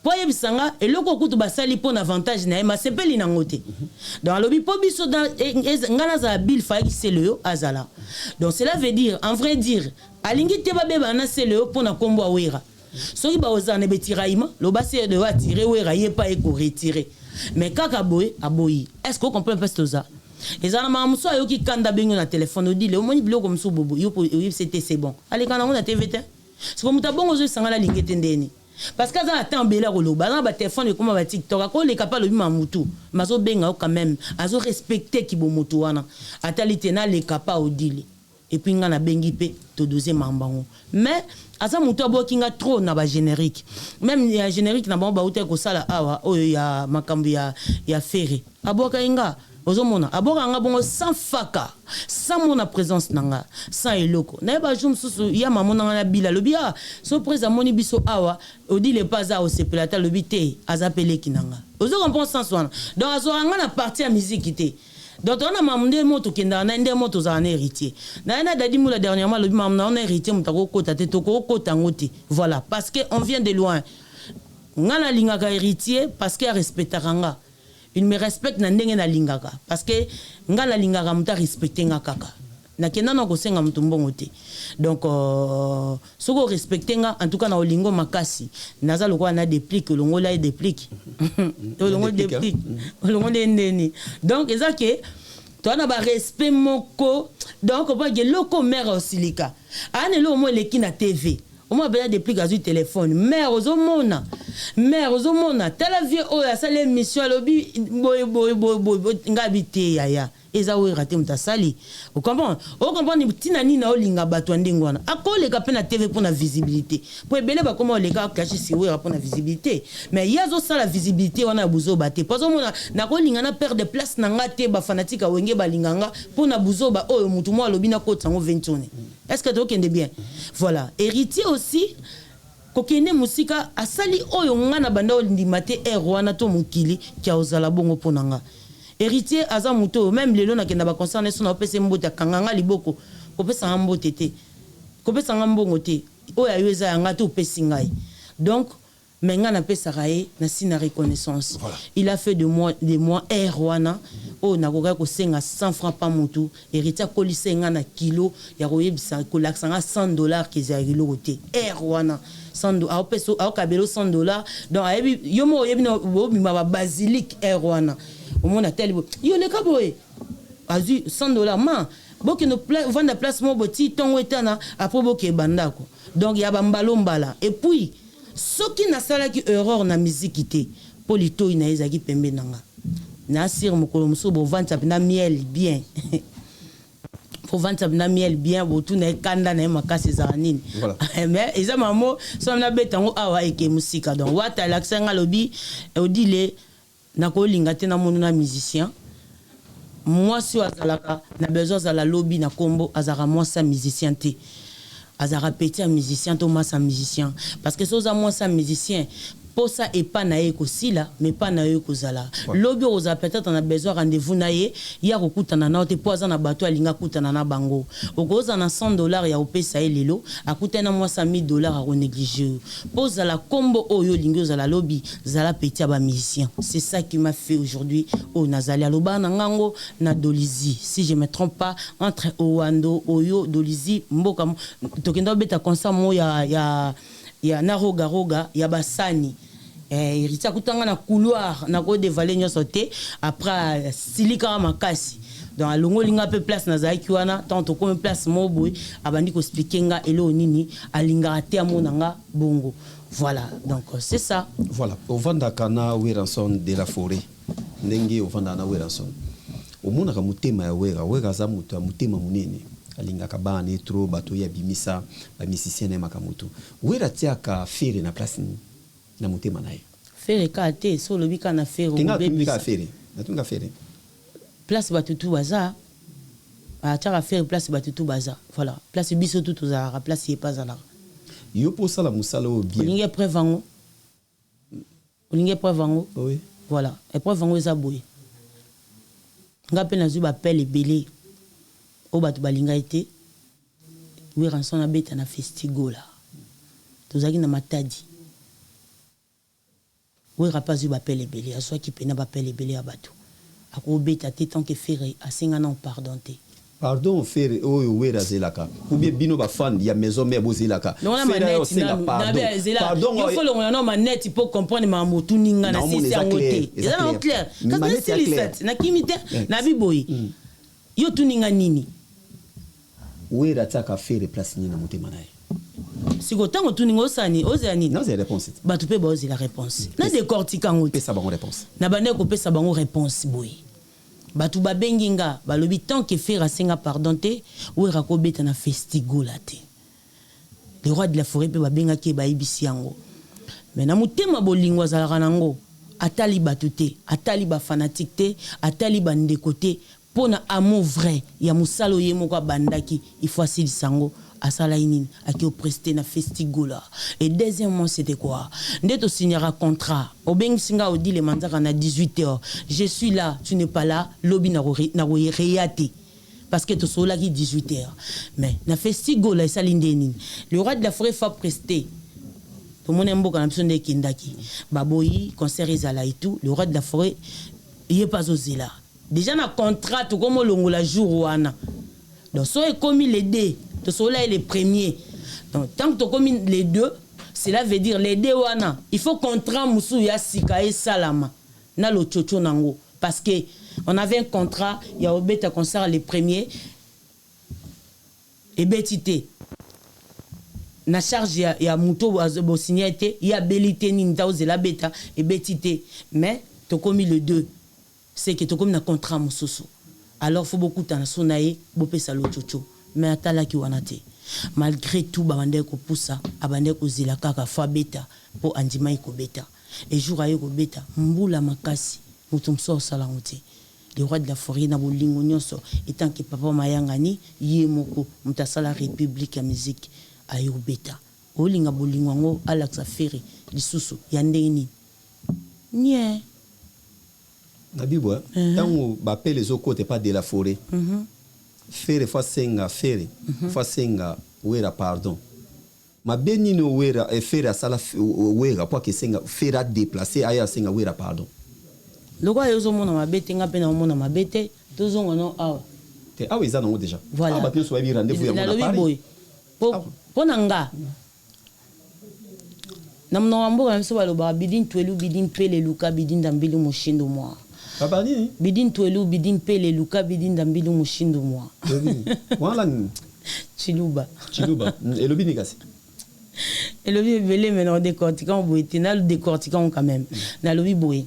po yebisanga eloko kutu basali pour avantage na ma sepeli nango te dans lobi po biso dans ngana za bil fa ki selo azala donc cela veut dire en vrai dire alingi te ba beba na selo pour na kombo awera soki ba ozana betiraima lo basi de wa tirer wera ye pas eko retirer mais kaka boy aboyi est-ce que vous comprenez pas ça ezana mamuso ayoki kanda bengo na téléphone odi le omoni biloko mso bobo yo c'était c'est bon allez kana on a TVT c'est comme mutabongo zo sangala lingete ndeni parce que ça attend bela koloba na ba téléphone comme ba TikTok ko le capable bi mamutu mazo benga quand même azo respecter ki bomutu wana atalité na le capable odile et puis nga na bengi pe to deuxième mambango mais asa mutu abokinga trop na ba générique même ya générique na ba uta ko sala awa oyo ya makambu ya ferré aboka inga ozomona aboka nga bongo sans faka sans mon présence nanga sans eloko na ba jum susu ya mamona na bila lobia so présent moni biso awa odi le pas au sepelata lobité azapele kinanga ozo comprendre sans wana donc azoranga na partie ya musique té donc on a mamundé moto kenda na ndé moto za na héritier na dadi mula dernièrement lobi mamna on héritier mutako kota te to ko kota ngoti voilà parce que on vient de loin ngana lingaka héritier parce que respectaranga il me respecte na ndenge na lingaka parce que nga la lingaka muta respecter nga kaka na kenda na ko senga mutu mbongo te donc soko respecter nga en tout cas na olingo makasi naza lokwa na déplique longo la déplique longo déplique longo ndeni donc ezake to na ba respect moko donc ba ge loko mère osilika ane lo mo leki na TV au moins bien depuis gazu téléphone mère ozomona tala vie o ya sale mission lobi boy ngabité yaya eza we raté mutasali vous comprenez tina ni na olinga bato ndingwana akole ka pe na TV pour la visibilité pour belé ba comment les gars cacher si we pour la visibilité mais yazo ça la visibilité wana buzo baté parce que na kolinga na perdre de place na ngate ba fanatique wenge ba linganga pour na buzo ba oyo mutu mo lobi na kota ngo 20 tonnes est-ce que tu okende bien voilà héritier aussi kokene musika asali oyo ngana banda olindimate wana to mukili kia ozala bongo ponanga héritier aza muto même lelo na kenda ba concerne son opese mbota kanganga liboko opesa mbote te kopesa nga mbongo te oyo ayo eza yanga te opesi ngai donc mais nga napesaka ye na sina reconnaissance voilà. Il a fait de moi air wana oyo nakokai kosenga 100 francs pa motu héritier akolisa nga na kilo ya koyebisa kolakisa nga $100 kezala kiloko te air wana aokabela $100 donc ayebi yo mo oyebi na obima babasilique air wana omona teli bo yo leka boye azwi $100 ma bokeno vanda place mo boti tongo etana après bokeba ndako donc ya bambalo mbala et puis soki nasalaki erreur na musique te po litoi na ezaki pembe nanga na sir mokolo mosusu bovanda na miel bien faut vendre na miel bien botu na kanda na makasi ezala nini mais eza mamo so na betango awa eke musika donc wata l'accent lobi odile na kolinga te na mono na musicien moi si azalaka na besoin za la lobby na kombo azara moi sa musicien te azara petit musicien to moi sa musicien parce que so za moi sa musicien posa et pas na eko sila mais pas na eko zala lobby oza peut-être on a besoin rendez-vous na ye ya kokutana na te poza na bato alinga kutana na bango okoza na $100 ya opesa elelo akutana moi $100 a renégliger posa la combo oyo lingo za la lobby zala petit ba musicien c'est ça qui m'a fait aujourd'hui au nazali aloba na ngango na Dolizi si je me trompe pas entre Owando oyo Dolizi mboka tokenda beta concert mo ya naroga roga ya basani héritier kutanga na couloir na ko dévaler nyoso te après silika makasi donc alongo linga pe place na zaki wana tant comme place moboy abandi ko expliquer nga elo nini alinga te amonanga bongo voilà donc c'est ça voilà ovanda kana Weranson de la forêt ndenge ovanda na Weranson omona ka mutema ya wera za mutu mutema munene alingaka bana etro bato ya bimisa ba musicien na makamutu wera tiaka fere na place ni na mutema naye fere ka te so lobika na fere tinga fere na tunga fere place batutu baza a tiaka fere place batutu baza voilà place biso tout za place y pas là yo pour ça la musala o bien olinge prévango oui voilà et prévango za boy ngape na zuba pelle belé o batu balinga ete Weranson abeta na festigola tozaki na matadi wera pas ba pele belé a soit qui pena ba pele belé a batu akobeta te tant que faire asenga non pardon te pardon faire oyo wera zelaka ou bien bino ba fan ya maison mère bozelaka pardon il faut le on manette pour comprendre ma motu ninga na si c'est en côté c'est clair quand c'est na kimite na biboyi yo tuninga nini wera taka faire place ni na motema naye siko tango tuninga osani ozani non c'est réponse batu pe bozi la réponse na décortiquer ngo pesa bango réponse na bande ko pesa bango réponse boy batu babenginga balobi tant que faire asenga pardon te wera ko beta na festigola te le roi de la forêt pe babenga ke baibisi yango mais na motema bolingo azalaka nango atali batu te atali ba fanatique te atali bande côté pona amour vrai ya musalo ye moko bandaki il faut asili sango asala inine aki o prester na festigola et deuxièmement c'était quoi ndeto signera contrat obeng singa odi le manzaka na 18h je suis là tu n'es pas là lobby na réaté parce que to sola ki 18h mais na festigola esali ndeni le roi de la forêt fa prester to mona mboka na biso ndeki ndaki baboyi concert ezala et tout le roi de la forêt il est pas osila déjà na contrat to comme longola jour wana donc so est commis les deux to sola est le premier donc tant que to commis les deux cela veut dire les deux wana il faut contrat musu ya sika et salama na lo chocho nango parce que on avait un contrat il y a obeta concert les premiers et betité na charge ya muto bo signé il y a belité ni ndaoze la beta et betité mais to commis le deux c'est que to comme na contrat mususu alors faut beaucoup t'en sonaye bopesa lo chocho mais atala ki wanate malgré tout babande ko poussa abande ko zila kaka fa beta po andima ko beta et jour ayo ko beta mbula makasi mutumso salangote le roi de la forêt na bolingo nyonso etant que papa mayangani ye moko mutasala république ya musique ayo beta olinga bolingo ngo alaxa fere lisusu ya ndeni nie Nabibo, tant bapel les autres côtés pas de la forêt. Faire fasenga faire, fasenga wera pardon mabe nini wera efere asala wera po ke senga fera déplacer aya senga wera pardon loko yozo mona mabete nga pe na mona mabete tozongo no awa te awa eza nango déjà voilà ba pio so ba bi rendez-vous ya mona Paris po nanga na mona mboka mso baloba bidin twelu bidin pele luka bidin dambili mushindo mwa baba nini bidin twelu bidin pele luka bidin dambili mushindo mwa wala chiluba elobi ni kasi elobi belé mais non décortiquant boité na le décortiquant quand même na lobi boé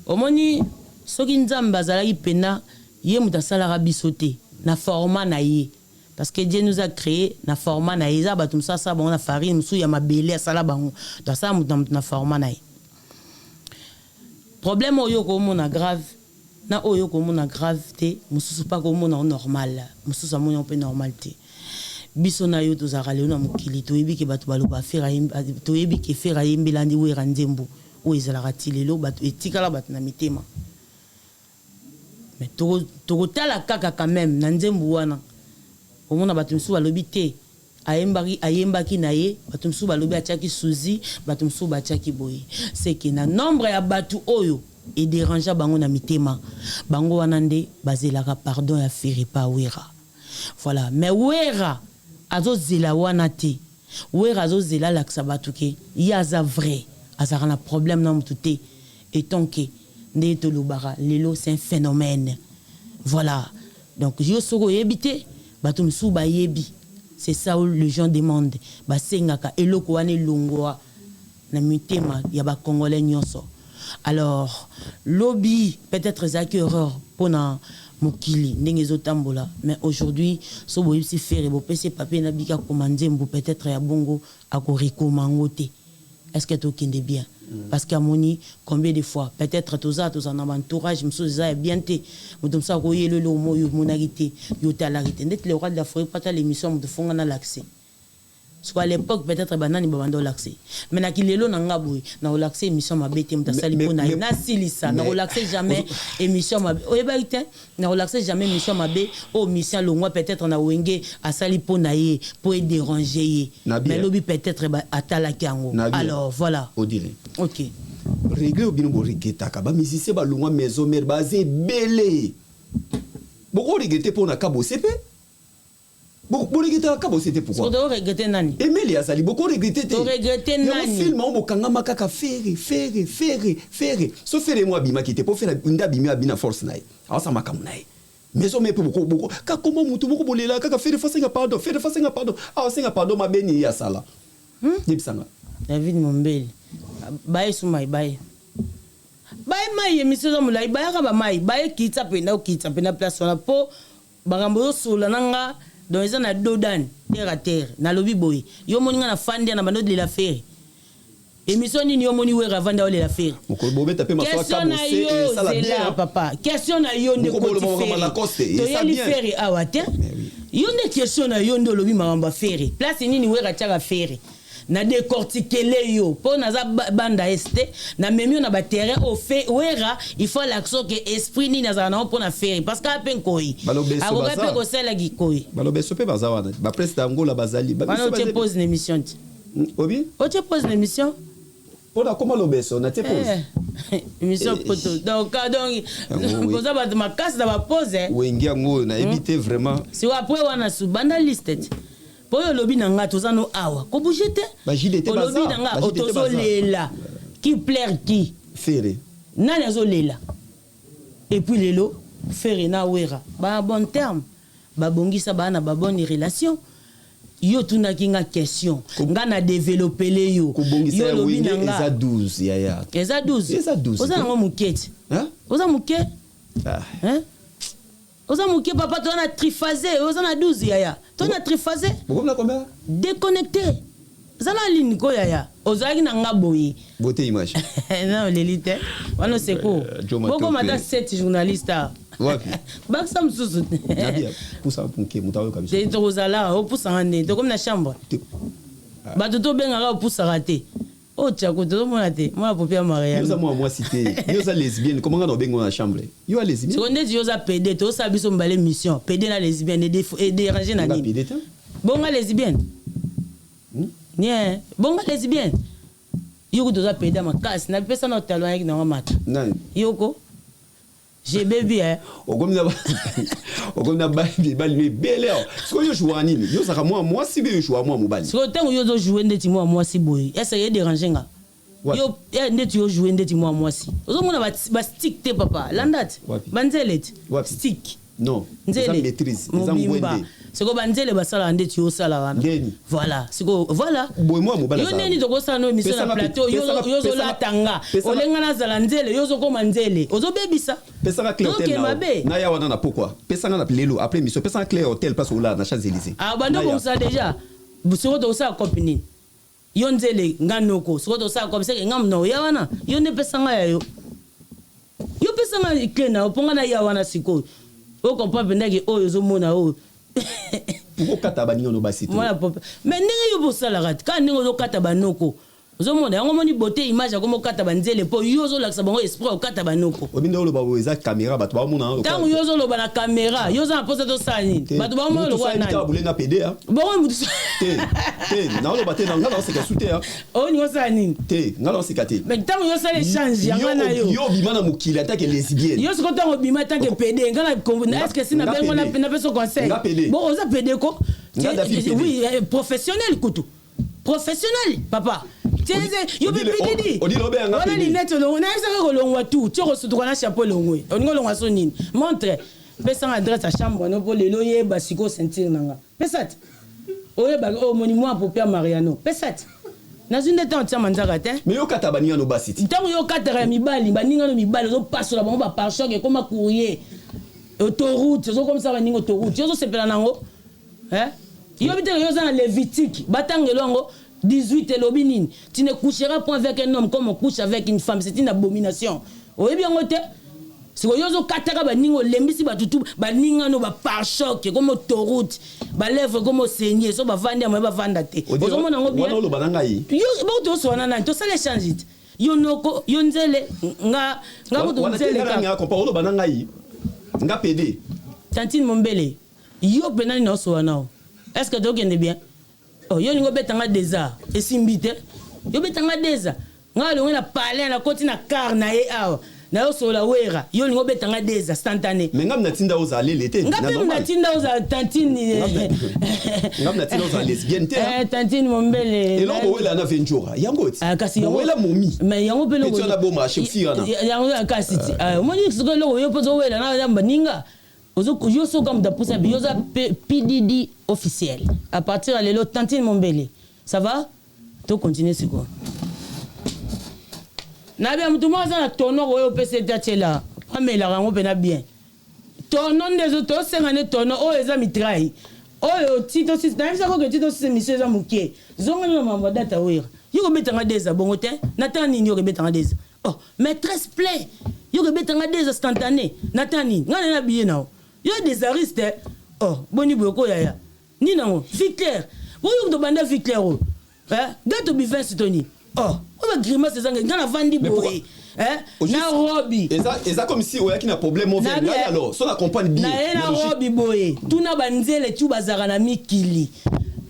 omoni soki nzambe azalaki pena ye muta sala bisoté na format na ye parce que Dieu nous a créé na format na ye za batum sa sa bon na farine musu ya mabele sala bango to sa muta na format na ye problème oyo ko mona grave na oyo ko mona grave te mususu pa ko mona normal mususu amona pe normal te biso na yo tozaka leo na mokili toyebi ke bato baloba fera toyebi ke fera yembelandi wera nzembo oyo ezalaka ti lelo bato etikala bato na mitema mais tokotala kaka quand même na nzembo wana omona bato mosusu balobi te ayembaki na ye bato mosusu balobi atiaki suzi bato mosusu batiaki boye seke na nombre ya bato oyo ederangea bango na mitema bango wana nde bazelaka pardon ya fere pa wera voilà mais wera azozela wana te wera azozela lakisa bato ke ye aza vrai azalaka na problème na motu te etant ke nde tolobaka lelo c'est un phénomène voilà donc yo soko oyebi te bato mosusu bayebi c'est ça où les gens demandent basengaka eloko wana elongwa na mitema ya bakongolais nyonso alors lobby peut-être ezalaki erreur mpona mokili ndenge ezotambola mais aujourd'hui so boyebisi fere bopesi papier na bika koma nzembo peut-être ya bongo akorekoma yango te est-ce que tokende bien parce qu'amoni combien de fois peut-être toza na entourage mosusu eza ya bien te moto mosusu akoyelelo moyo monaki te yo talaki te ndeti le roi de la forêt pata l'émission moto fonga na l'accès soit à l'époque peut-être banani babando l'accès mais na kilelo na ngaboy na l'accès émission mabete mutasali pona na silisa na l'accès jamais émission mabe oyebaki te na l'accès jamais émission mabe o mission longwa peut-être na wenge asali pona ye pour déranger ye mais lobi peut-être atalaki yango alors voilà odile OK régler obino bo regretaka ba musicien ba longwa maison mère basé belé boko regretter pona kabo sepe. Beaucoup regretter kabo c'était pourquoi? On regretter nani? Emile azali beaucoup regretter te. On regretter nani? Le film on bokanga makaka faire. So faire moi bima qui était pour faire unda bima bina force nae. Alors ça makamu nae. Mais on met beaucoup ka comment mutu beaucoup bolela kaka faire pardon. Ah senga pardon ma beni ya sala. Nibsanga. David Mombele. Bae sumai bae. Bae mai émission za mulai bae ka ba mai bae kitsa pena place on a po bagambo sula nanga. Donc ils ont na dodan terre à terre na lobi boy yo moninga na fandi na bando de la faire émission ni yo moni wera vanda ole la faire ko bobe taper ma soa ka bosser ça la bien papa question na yo nde ko ti faire to yeli faire awate yo nde question na yo ndo lobi mamba faire place nini wera tchaka faire na décortiquer yo po na za banda este na memio na ba terrain au fait wera il faut l'action que esprit ni na za na po na faire parce que apen koi akoka pe ko sala gi koi balobe sope bazawana ba president ngola bazali ba on te pose une émission obi on te pose une émission pour la comment l'obeso na te pose émission poto donc pour ça ba ma casse da ba pose wengi ngo na éviter vraiment si après wana su banda listed pour le lobby nanga tozano awa ko bouger te ba jidete baza lobby nanga otozo lela qui plaire qui faire nani azo lela et puis lelo faire na wera ba bon terme ba bongisa ba na ba bonne relation yo tuna kinga question nga na développer le yo yo lobby nanga eza 12 yaya eza 12 oza ngo mukete oza muke hein oza muke papa to na triphasé oza na 12 yaya to na triphasé pourquoi combien déconnecté zala ligne ko yaya ozaki na ngaboyi beauté image non l'élite wana c'est quoi beaucoup mata 7 journalistes wapi baksa msusu nabia pusa punke mutawe kabisa c'est tozala o pusa ngane to comme na chambre bato to benga ka pusa raté Oh, tu as écouté, moi, pour bien marier. Moi, cité. Yo, lesbienne. Comment on a bien dans la chambre? Yo, lesbienne. Si on est dit, yo, PD, tu as vu son balai mission. PD, la lesbienne, et déranger la nuit. Bon, la lesbienne. Bien. Bon, la lesbienne. Yo, tu as PD, ma casse. N'a pas ça notre talent avec nos maths. Non. Yoko. J'ai bébé, hein. Au comme na baby, baby, belle. Ce que yo joue en ligne, yo ça moi si bien joue moi mobile. Ce que temps yo jouer ndeti moi si boy. Est-ce que déranger nga? Yo ndeti yo jouer ndeti moi si. Ozo mona ba stick te papa. Landat. Banzelet. Stick. Non. Ça maîtrise. Ça mwende. C'est que banzele basala ndeti yo sala wana. Voilà. C'est que voilà. Boy moi mobile. Yo neni to sala no mission na plateau yo zo la tanga. Olenga na zala nzele yo zo ko manzele. Ozo bebisa. Pesanga clé hôtel na ya wana na pourquoi pesanga na lelo après mission pesanga clé hôtel parce que là na Champs-Élysées ah bando comme ça déjà siko to sa copine yo nzele nganoko siko to sa comme ça ngam no ya wana yo ne pesanga ya yo pesanga clé na oponga na ya wana siko o comprend pendeke o yo zo mona o pour kata baningo no basito moi mais ndenge yo bosala rat ka ndenge zo kata banoko ozomonde yango moni beauté image ya komo kata banzele po yo zo lakisa bango esprit okata banoko obinda lo babo eza caméra bato ba mona tango yo zo lo bana caméra yo zo na posa to sani bato ba mona lo wana na bulenga PD hein bon mutu te na lo baté na ngala se ka souté hein o ni sani te ngala se katé mais tango yo sala échange yanga na yo bimana mukili attaque lesbienne yo siko tango bima tango PD ngala est-ce que sina bengo na peso conseil bon oza PD ko oui professionnel kutu professionnel papa yo be pididi ona linette longo na saka kolongwa tout tu resutuka na chapeau longwe oningo longwa so nini montre pesa adresse à chambre no po lelo yeba siko sentir nanga pesat oyeba o moni moi pour Pierre Mariano pesat na zinde temps tia manzaka te mais yo kata baninga no basiti ntango yo kata mibali baninga no mibali zo pasola bango ba par choc comme courrier autoroute zo comme ça baninga autoroute yo zo sepela nango hein yo bitelo yo za na Lévitique batangelo ngo 18 et l'obinine. Tu ne coucheras point avec un homme comme on couche avec une femme. C'est une abomination. Oui, bien, c'est que yo katara ba ningo lembisi ba tutu ba ninga no ba par choc comme autoroute ba lèvre comme saigner so ba vanda mo ba vanda te. Ozo mona ngo bien. Wana lo bananga yi. Yo ba to so na to sala change it. Yo noko yo nzele nga ko to nzele ka. Nga ko pa lo bananga yi. Nga PD. Tantine Mombele. Yo penani no so na. Est-ce que tu connais bien? Oh, yo ningo betanga deza esimbite yo betanga deza ngalo ngena parler na koti na car na e awa na yo sola wera yo ningo betanga deza instantané mais ngam na tinda oza lelete ngam na tinda oza tantine ngam na tinda oza lesbienne te tantine Mombele et là on wela na ventura yango ti kasi on wela momi mais yango pelo ko na bo marché fira na yango kasi ti moni siko lo yo pozo wela na yamba ninga yo so comme da poussa yo za PDD officiel à partir de l'élo Tantine Mombele ça va to continuer c'est quoi na bien mutu mo za na tono yo pese tatela pamela rango pena bien tono ndezo to sengane tono o eza mitrai o tito si na bisa ko que tito si monsieur za mukie zonga na mamba data wera yo ko betanga deza bongo te natani yo ko betanga deza oh maîtresse play yo ko betanga deza instantané natani ngana na bien na yo des aristes oh boni boko yaya ni nango Victor bo yo do banda Victor oh gato bivin sitoni oh o ba grimace zanga ngana vandi boy na robi eza comme si oyaki na problème au vient alors so la compagne bien na robi boy tuna banzele tu bazara na mikili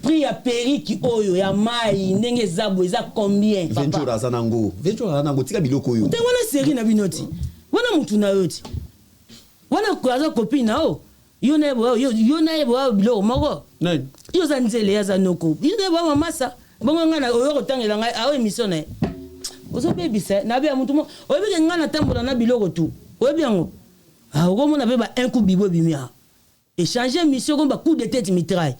prix ya periki oyo ya mai ndenge zabo eza combien papa ventura zanango tika biloko oyo te wana série na binoti wana mutu na yoti wana kwaza copine nao yo na ebo bilo moko nani yo za nzele ya za noko yo na ebo masa bongo ngana oyo kotangela ngai awe émission na ozo bebisa na bia mutu mo oyo beke ngana tambola na biloko tu oyo biango oko mona be ba un coup bibo bimia échanger mission comme ba coup de tête mitraille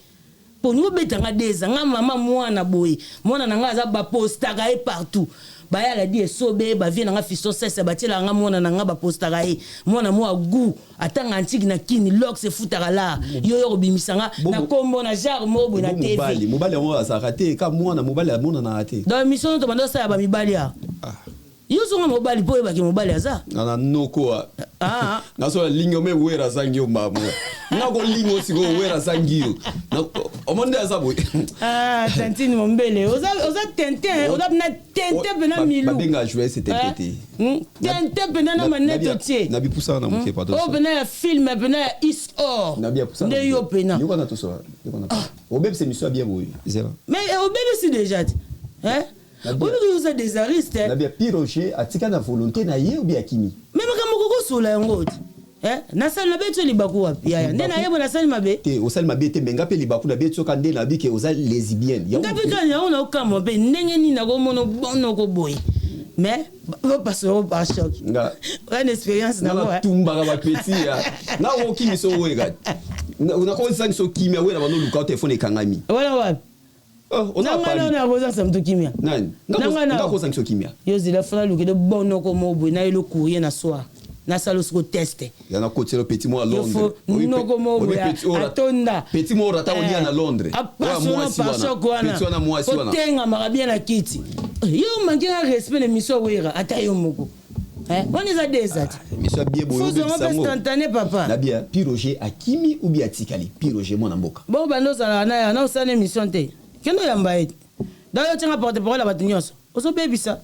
pour nous betanga deza nga mama mwana boy mwana nanga za ba postaka partout ba ya la di sobe ba vie nanga fiso sese ba tela nga mwana nanga ba postaka mwana mo agu atanga antique na kini lox se futaka la yo bimisanga na kombo na jar mobo na TV mobali mo asakate ka mwana mobali amona na raté dans mission to bando sa ba mibali ya yo zonga mobali po yeba ki mobali aza na noko ah na so lingo me wera sangi mama na ko lingo siko wera sangi na omonde azabu tantine mombele oza tintin oza na tintin pena milu babenga jouer c'était pété tintin pena na maneto tie na bi poussa na muke pardon o pena ya film pena ya is or na bi poussa de yo pena yo na to so yo na o bebe c'est mission bien oui c'est là mais o bebe c'est déjà hein oui vous êtes des aristes na bien Piroché atika na volonté na ye ou bien Kimi mais makamoko ko sola yango na sali mabe to libaku wapi ya nde na yebo na sali mabe te o sali mabe te menga pe libaku na be tsoka nde na bi ke oza lesbienne ya ngapi kan ya ona okamba pe ndenge ni na ko mono bono ko boy mais va passer par choc nga une expérience na moi tumba ka ba petit ya na o Kimi so wega na ko sang so Kimi we na bano luka telefone kangami wala wapi on a pas on a besoin ça me to kimia nani nga ko sang so Kimia yo zila fala luke de bono ko mo boy na le courrier na soir na salo ko tester ya na côté le petit mot à Londres no ko mo boy atonda petit mot rata on à Londres wa moi si wana petit wana moi si wana tenga marabia na kiti yo mangira respect na miso wera ata yo moko on les a des at miso bien boyo faut instantané papa na bien Piroché a Kimi ou bien Tikali Piroché mon mboka bon bando sala na osane mission te kendo yamba ete d'ailleurs tu as porté parole à Batignos oso bebisa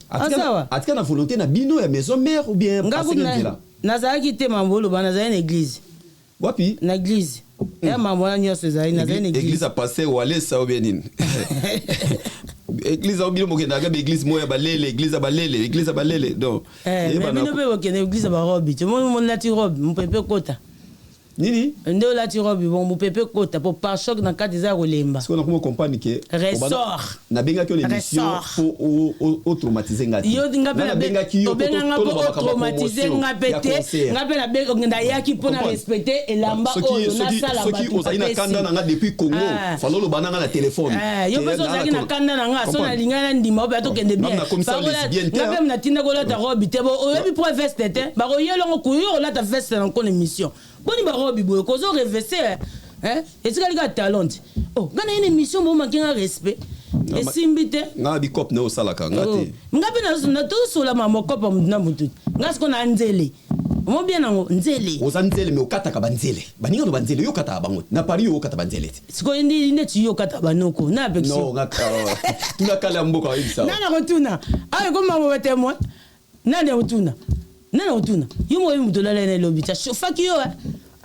atika na volonté na bino ya maison mère ou bien passer là nazaki te mambolo bana za une église wapi na église ya mambo na nyoso za une église a passé ou aller ça ou bien nini église a obilo mokenda ga église moya balele église a balele donc mais bino be bokenda église ba robe tu mon lati robe mon pepe kota nini ndo lati robe bon mon pepe kota pour par choc dans cadre za kolemba parce qu'on a comment comprendre que ressort na benga que l'émission pour traumatiser ngati yo ngape na benga ki yo benga ko traumatiser ngapete ngape na benga ngenda yaki pona respecter elamba oyo na sala ba soki ozali na kanda na nga depuis Congo falolo bananga na téléphone yo peso zaki na kanda na nga so na lingana ndima oba to kende bien ngape na tinda ko lata robe te bo oyebi pour veste te ba ko yelongo ku yo lata veste na kon émission boni ba robe boye ko zo revester etikali ka talent ngana une émission mo manquer un respect esimbi te nga bi cop na osalaka ngati ngapi na to sola mama cop na mutu ngasi ko na nzele mo bien nango nzele oza nzele me okataka banzele baninga no banzele yo kata bango na pari yo kata banzele siko ndi ne ti yo kata banoko na apection no ngaka tuna kala mboka ibisa nana kotuna ayo ko mama batemo nana kotuna yo mo mutu la na lobby ta chauffaki yo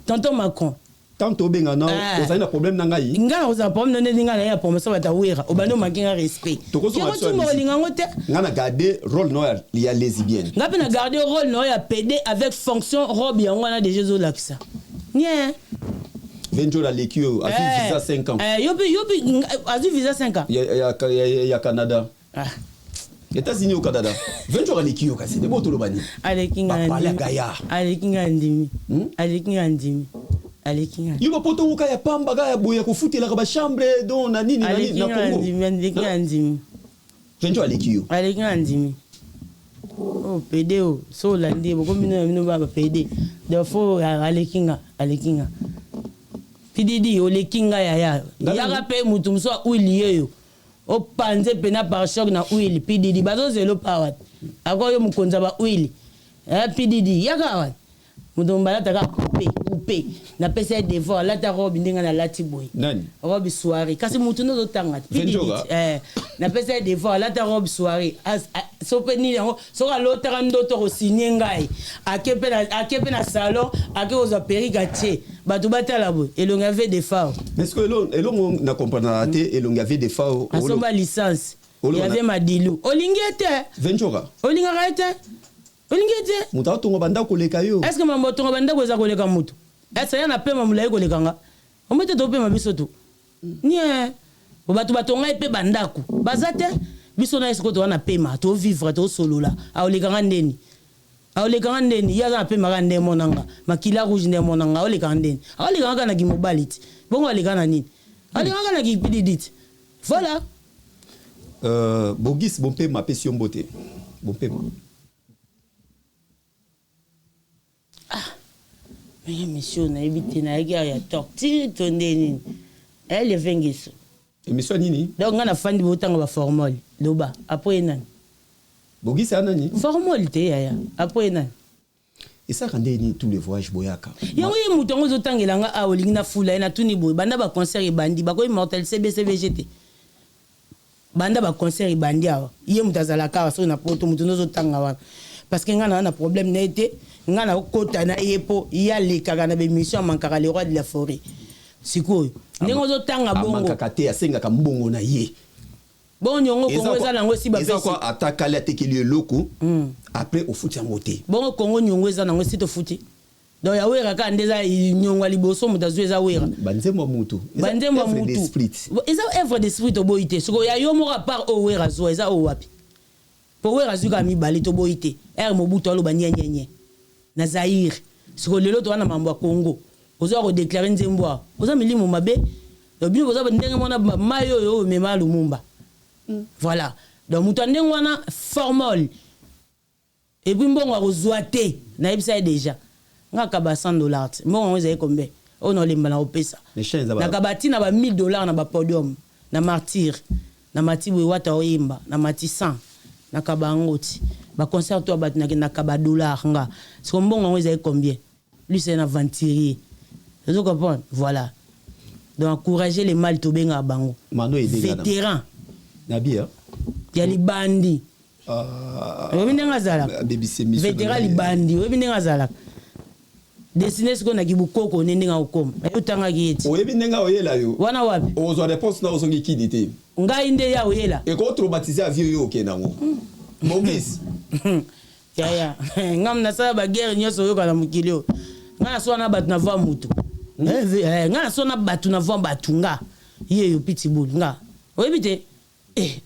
tonton Macron tanto benga na ozali na problème na ngai nga oza problème na ndinga na ya promotion bata wera obano makinga respect ko tumo linga ngote nga na garder rôle no ya lesbienne nga pe na garder rôle no ya PD avec fonction robe ya ngwana déjà zo lakisa nie Venjo la lekio a visa 5 ans yo a visa 5 ans ya Canada États-Unis au Canada. 20 jours à l'équipe, c'est des mots tout le bani. Allez kinga ndimi. Yo ba poto ka ya pamba ga ya boya ko futela ka ba chambre don na nini na Congo. Allez kinga ndimi. 20 jours à l'équipe. Allez kinga ndimi. Oh PD o so landi bo komino ba PD. De fo allez kinga. PDD o le kinga ya pe mutu mso uliye yo. O panze pena par choc na huile PDD bazo zelo pawat akoyo mukonza ba huile PDD yaka mudomba la taka coupe na pesa devant la ta robe ndinga na lati boy nani robe soirée kasi mutu no tanga PDD na pesa devant la ta robe soirée so peni so ka lotera ndoto ko signer ngai akepe na salon akeoza perigatier batu batala boy elonga avait des phares est-ce que elongo na comprendre raté elonga avait des phares asomba licence il y avait madilu olingete 20 jours olinga raite olingete muta tongo banda koleka yo est-ce que mambo tongo banda ko za koleka mutu est-ce ya na pema mulai koleka nga omete to pema biso to nie batu batonga epe bandako bazate biso na esiko to wana pema to vivre to solola aoleka nga ndeni ya za pema ka ndemo nanga makila rouge ndemo nanga aoleka ndeni aoleka nga na kimobaliti bongo aleka na nini aleka nga na kipididit voilà Bogis bon pema pesi mbote bon pema mais monsieur na ebité na ya tortue to ndeni elle vengiso émission nini donc nga na fandi botanga ba formol loba après nani Bogi c'est anani. Formalité yaya. Après na. Et ça quand ni tous les voyages boyaka. Yango ye mutongo zotangela nga a olingi na fula na tuni boy banda ba concert e bandi ba ko immortel CBCVGT. Banda ba concert e bandi awa. Ye mutazala ka so na poto mutono zotanga wana. Parce que nga na problème na été nga na kota na yepo ya le kaka na be mission mankaka le roi de la forêt. Sikoyo. Ndenge zotanga bongo. Mankaka te asenga ka mbongo na ye. Bon nyongo Congo ezala ngo si ba pesi. Eza quoi attaque la tekeli loko. Après au foot yango te. Bon Congo nyongo ezala ngo si to futi. Donc ya wera ka ndeza nyongo liboso mutazu eza wera. Banzembo mutu. Banzembo mutu. Eza œuvre d'esprit to boité. Soko ya yo mora part o wera zo eza o wapi. Po wera zuka mi bali to boité. Mobutu alo banya nyenye. Na Zaire. Soko lelo to wana mambo ya Congo. Ozo ko déclarer nzembo. Ozo milimo mabe. Donc bino ozo ndenge mona mayo yo mema lumumba. Voilà. Donc mutande wana formol. Et puis bon on zoité na ebisa déjà. Ngaka ba $100. Bon on ezay combien? On a les mbala opesa. Na kabati na ba $1000 na ba podium, na martyr, na matibu wata oyimba, na mati 100, na kabangoti. Ba concert to ba na kaba $. Nga. C'est comme bon on ezay combien? Lui c'est un aventurier. Vous comprenez? Voilà. Donc encourager les mal to benga bango. Vétéran. Nabia. Il y a les bandits. Oui, vétéran les bandits. Oui, dessiné ce qu'on a qui beaucoup qu'on est n'enga comme. Et autant à qui est. Oui, n'enga oyela yo. Wana wapi. Ozo réponse na ozo qui n'était. Nga inde ya oyela. Et quand traumatisé à vieux yo kenango. Maurice. Ya. Ngam na sa ba guerre nyoso yo kana mukilio. Nga so na batu na va mutu. Nga so na batu na va batunga. Ye yo pitbull nga. Oui bité.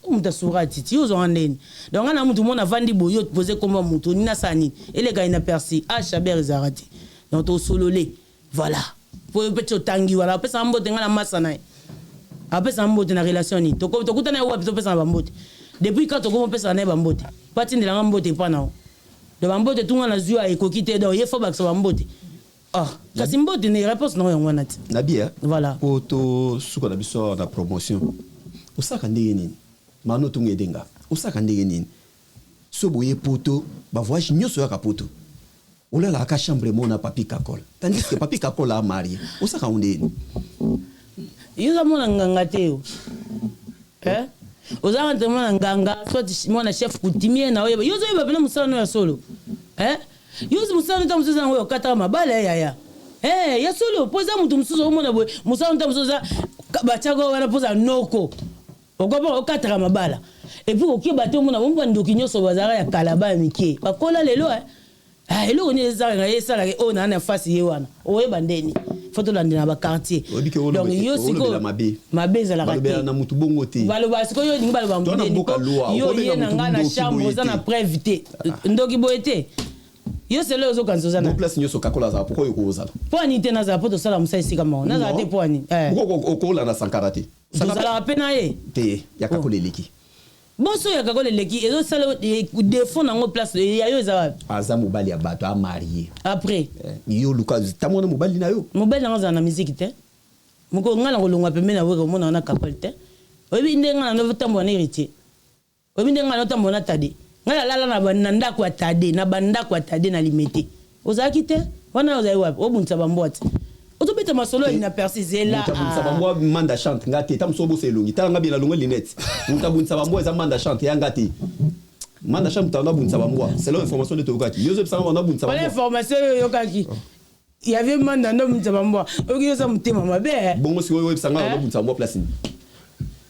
Mutasoura titi yo zonandeni. Donc ana mutu mona vandi boyo poser comme mutu ni na sani. Ele ga ina persi a chaber zarati. Donc to sololé. Voilà. Pour petit tangi voilà, pesa mbote ngala masana. Après ça mbote na relation ni. To kutana wa pesa mbote. Depuis quand to ko pesa na mbote. Pati ndela mbote pa na. De mbote tunga na zua e kokite do ye fo bakso mbote. Ah, kasi mbote ne réponse non yango nati. Nabia. Voilà. Poto suko na biso na promotion. Osaka ndenge nini? Mano tungedenga. Osaka ndenge nini? So boye poto, ba voyage nyoso ya poto. Ola la ka chambre mona papi kakol. Tandis que papi kakol a marié. Osaka ndenge. Yo mona nganga teo. Osaka mona nganga, soit mona chef coutumier na yo. Yo zo ba bena musano ya solo. Yo zo musano ta musuza ngo kata mabala ya. Ya solo poza mutu musuzo mona boye. Musano ta musuza bachago wana poza noko. Okoba okataka mabala. Et puis okie bato mona bomba ndoki nyoso bazara ya kalaba mike. Bakola lelo elo ni ezanga yesala ke ona na face ye wana. Oye bandeni. Foto landi na ba quartier. Donc yo siko mabe za la raté. Baloba na mutu bongo te. Baloba siko yo ningi baloba mbundeni. Yo ye na nga na chambre za na prévité. Ndoki boete. Yo c'est là zo kanzo na. Place nyoso kakola za pourquoi yo kozala. Poni te na za poto sala musaisi kama. Na za te poni. Pourquoi okola na sankarate? Sala pena ye. Te ya kakola leki. Bon so ya kakola leki ezo sala défend na ngo place ya yo za. Aza mobali ya bato a marié. Après. Yo luka tamona mobali na yo. Mobali na za na musique te. Moko ngala ko longwa pembe na weko mona na kapel te. Obi ndenga na no tambo na héritier. Obi ndenga na tambo na tade. Ngala lala na banda kwa tade na banda kwa tade na limité. Ozaki te wana ozayi wapi obunza bambwati. Otobeta masolo ina persisé là. Mutabunza bambwa manda chante ngate tamsobo selongi tanga bila longo linette. Mutabunza bambwa eza manda chante ya ngate. Manda chante tanga bunza bambwa. C'est l'information de Tokaki. Yo zepsa wana bunza bambwa. L'information yo kaki. Il y avait manda ndo bunza bambwa. Oki yo sa mutema mabe. Bongo si yo sanga wana bunza bambwa place ni.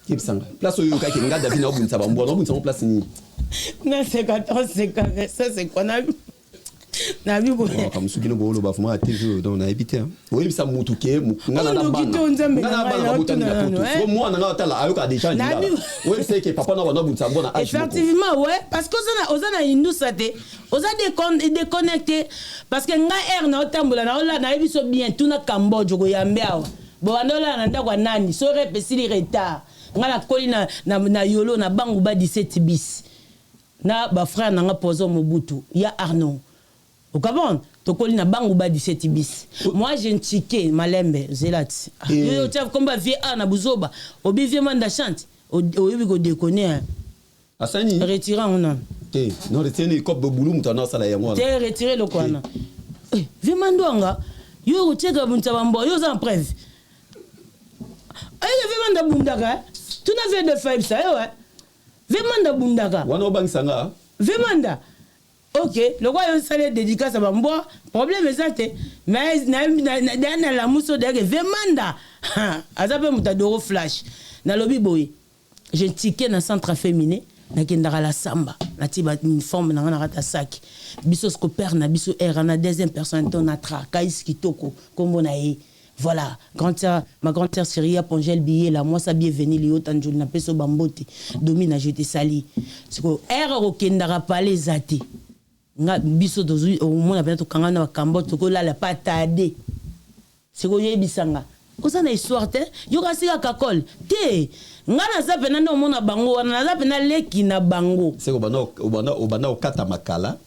Kipsanga. Place yo kaki ngada vina bunza bambwa no bunza place ni. Na 14 c'est ça c'est quoi na Nabi bo. Comme ce qui nous bolo ba fuma TV donc na éviter. Oui ça mutuke ngana na bana. Ngana bana butani ya poto. Moi na tala ayoka déjà là. Oui c'est que papa na wana bunza mbona age. Effectivement ouais parce que ozana indusate. Oza déconnecté parce que nga air na otambola na ola na biso bien tout na Cambodge ko yambe awa. Bo andola na ndako nani so repesili retard. Ngala koli na yolo na bangu ba 17 bis. Na ba frère na nga pozo Mobutu ya Arnaud. Au Gabon, tokoli na bangu ba 17 bis. Moi j'ai chiqué malembe zelati. Yo tu comme ba vie na buzoba, obi vie manda chante, obi ko déconner. Asani. Retirer on a. Non, retenez les copes de boulot, maintenant ça la yango. T'es retiré le quoi non. Vimandonga, yo tcheka buntabambo, yo en preuve. Aïe, vimanda bundaka. Tu n'as fait de faible ça, ouais. Vimanda bundaka. Wana obang sanga. Vimanda. Ok, le roi a un salaire dédicace à Bambo. Problème est ça, mais dans la mousse de Vemanda. Azape Moutadoro Flash. Dans le lobby boy, j'ai un ticket dans le centre féminin. Na kendara la samba. Na tiba uniforme na rata sac. Biso scopère na biso air na deuxième personne ton atra. Kaïs kitoko. Comme on a eu. Voilà, ma grand-sœur Syrie a pongé le billet là, moi ça bienvenue les autres anjou na peso bambote. Domine a jeté sali. C'est que air au kendara palais zate. Nga biso dozu au moins na bientôt kanga na kambote ko la pas tardé. C'est ko yebisanga. Ko ça na histoire te, yo kasika kakol. Te, nga na za pena no mona bango, na za pena leki na bango. C'est obana okata makala.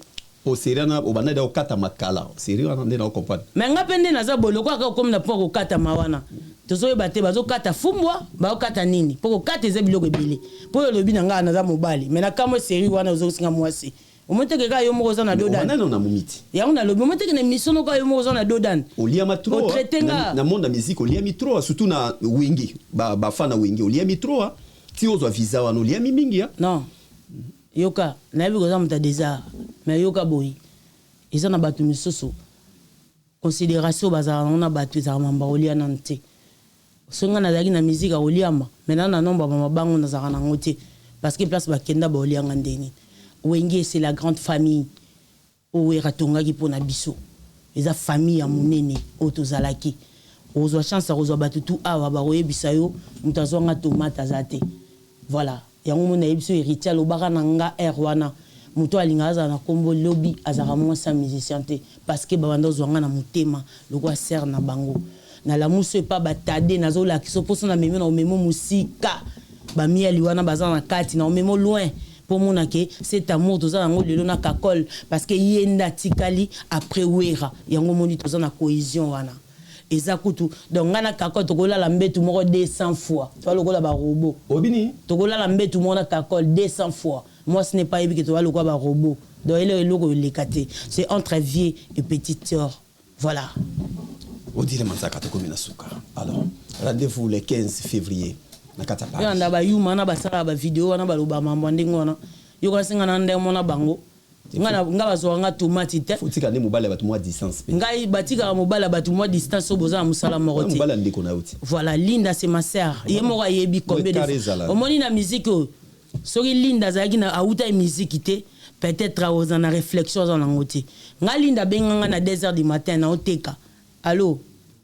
Au Syriana obana de okata makala. Syrie on na comprendre. Mais nga pende na za boloko ka comme na poko kata mawana. Tozo yebate bazo kata fumbwa, ba okata nini? Poko kata ze biloko ebele. Po yo lobi na nga na za mobali. Mais na kamo série wana ozo singa mwasi. Omonte ke ka yo moko za na dodan. On a mumiti. Ya on a lobi omonte ke na mission ko yo moko za na dodan. Olia matro. Na monde musique olia mitro surtout na wingi. Ba fana wingi olia mitro. Ti ozo visa wana olia mingi ya. Non. Yoka, na yebi koza muta déjà. Mais yoka boy. Ils ont battu misoso. Considération bazara on a battu za mamba olia nante. Songa na zaki na musique a oliama. Maintenant na nomba ba mabango na zara na ngote parce que place ba kenda ba olia ngandeni. Wenge c'est la grande famille. O eratonga ki pona biso. Eza famille ya munene otozalaki. Ozo chance ozo battu tout awa ba oyebisa yo mutazo nga tomate azate. Voilà. Yango mona yebiso héritier lobaka nanga erwana. Muto alinga za na kombo lobby azara mo sa musicien te parce que babanda zwanga na mutema lokwa ser na bango. Na la muso pa batade nazo la kiso poso na memo na memo musika. Ba mi aliwana bazana kati na memo loin. Pour mon que cet amour tous en lelo na kakol parce que yenda tikali après wera yango moni tous na cohésion wana ezakutu donc ngana kakol tokola la mbetu moko 200 fois tu vois lokola ba robot obini tokola la mbetu mona kakol 200 fois moi ce n'est pas ébi que tu vois lokola ba robot donc il est loko le katé c'est entre vieux et petite sœur voilà odile manzaka to komina suka alors rendez-vous le 15 février. Yanda ba yuma na basala ba video wana ba loba mambo ndingo wana yoko singa na ndemo na bango ngana ngaba zo nga tomate te futika ne mobala batu moi distance ngai batika mobala batu moi distance oboza musala moroti mobala ndeko na uti voilà Linda c'est ma sœur yemo yebi combien de fois omoni na musique soki Linda zaki na auta musique te peut-être aux na réflexion za ngoti nga Linda benganga na 2h du matin na oteka allo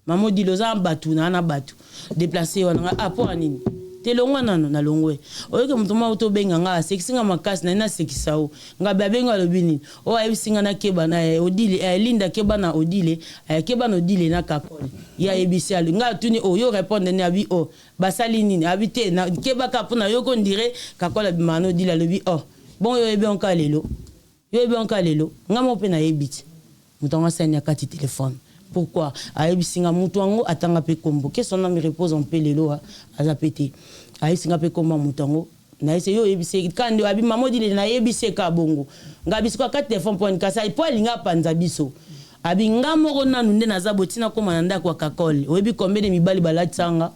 maman dit loza batu na batu déplacer wana ah pour anini telonga nano na longwe oyoke mutuma auto benga nga sekisinga makasi na sekisao nga babenga lobini o ayisinga na keba na odile Linda keba na odile keba na odile na kakole ya ebisi alu nga tuni oyo répondre ni abi o basali nini habité na keba ka pona yoko ndire kakole bimano odile lobi oh bon yo ebe onka lelo nga mo pe na ebiti mutonga sanya kati téléphone. Pourquoi? Aïbisinga Moutongo atanga pe kombo. Qu'est-ce qu'on a me repose en pelelo à zapété. Aïbisinga pe kombo Moutongo. Na ese yo ebise kande abi mamo dile na ebise ka bongo. Ngabisi kwa kati téléphone point kasa ipo linga panza biso. Abi ngamoro nanu nde nazabotina koma nanda kwa kakole. Oyebi combien de mibali balatsanga.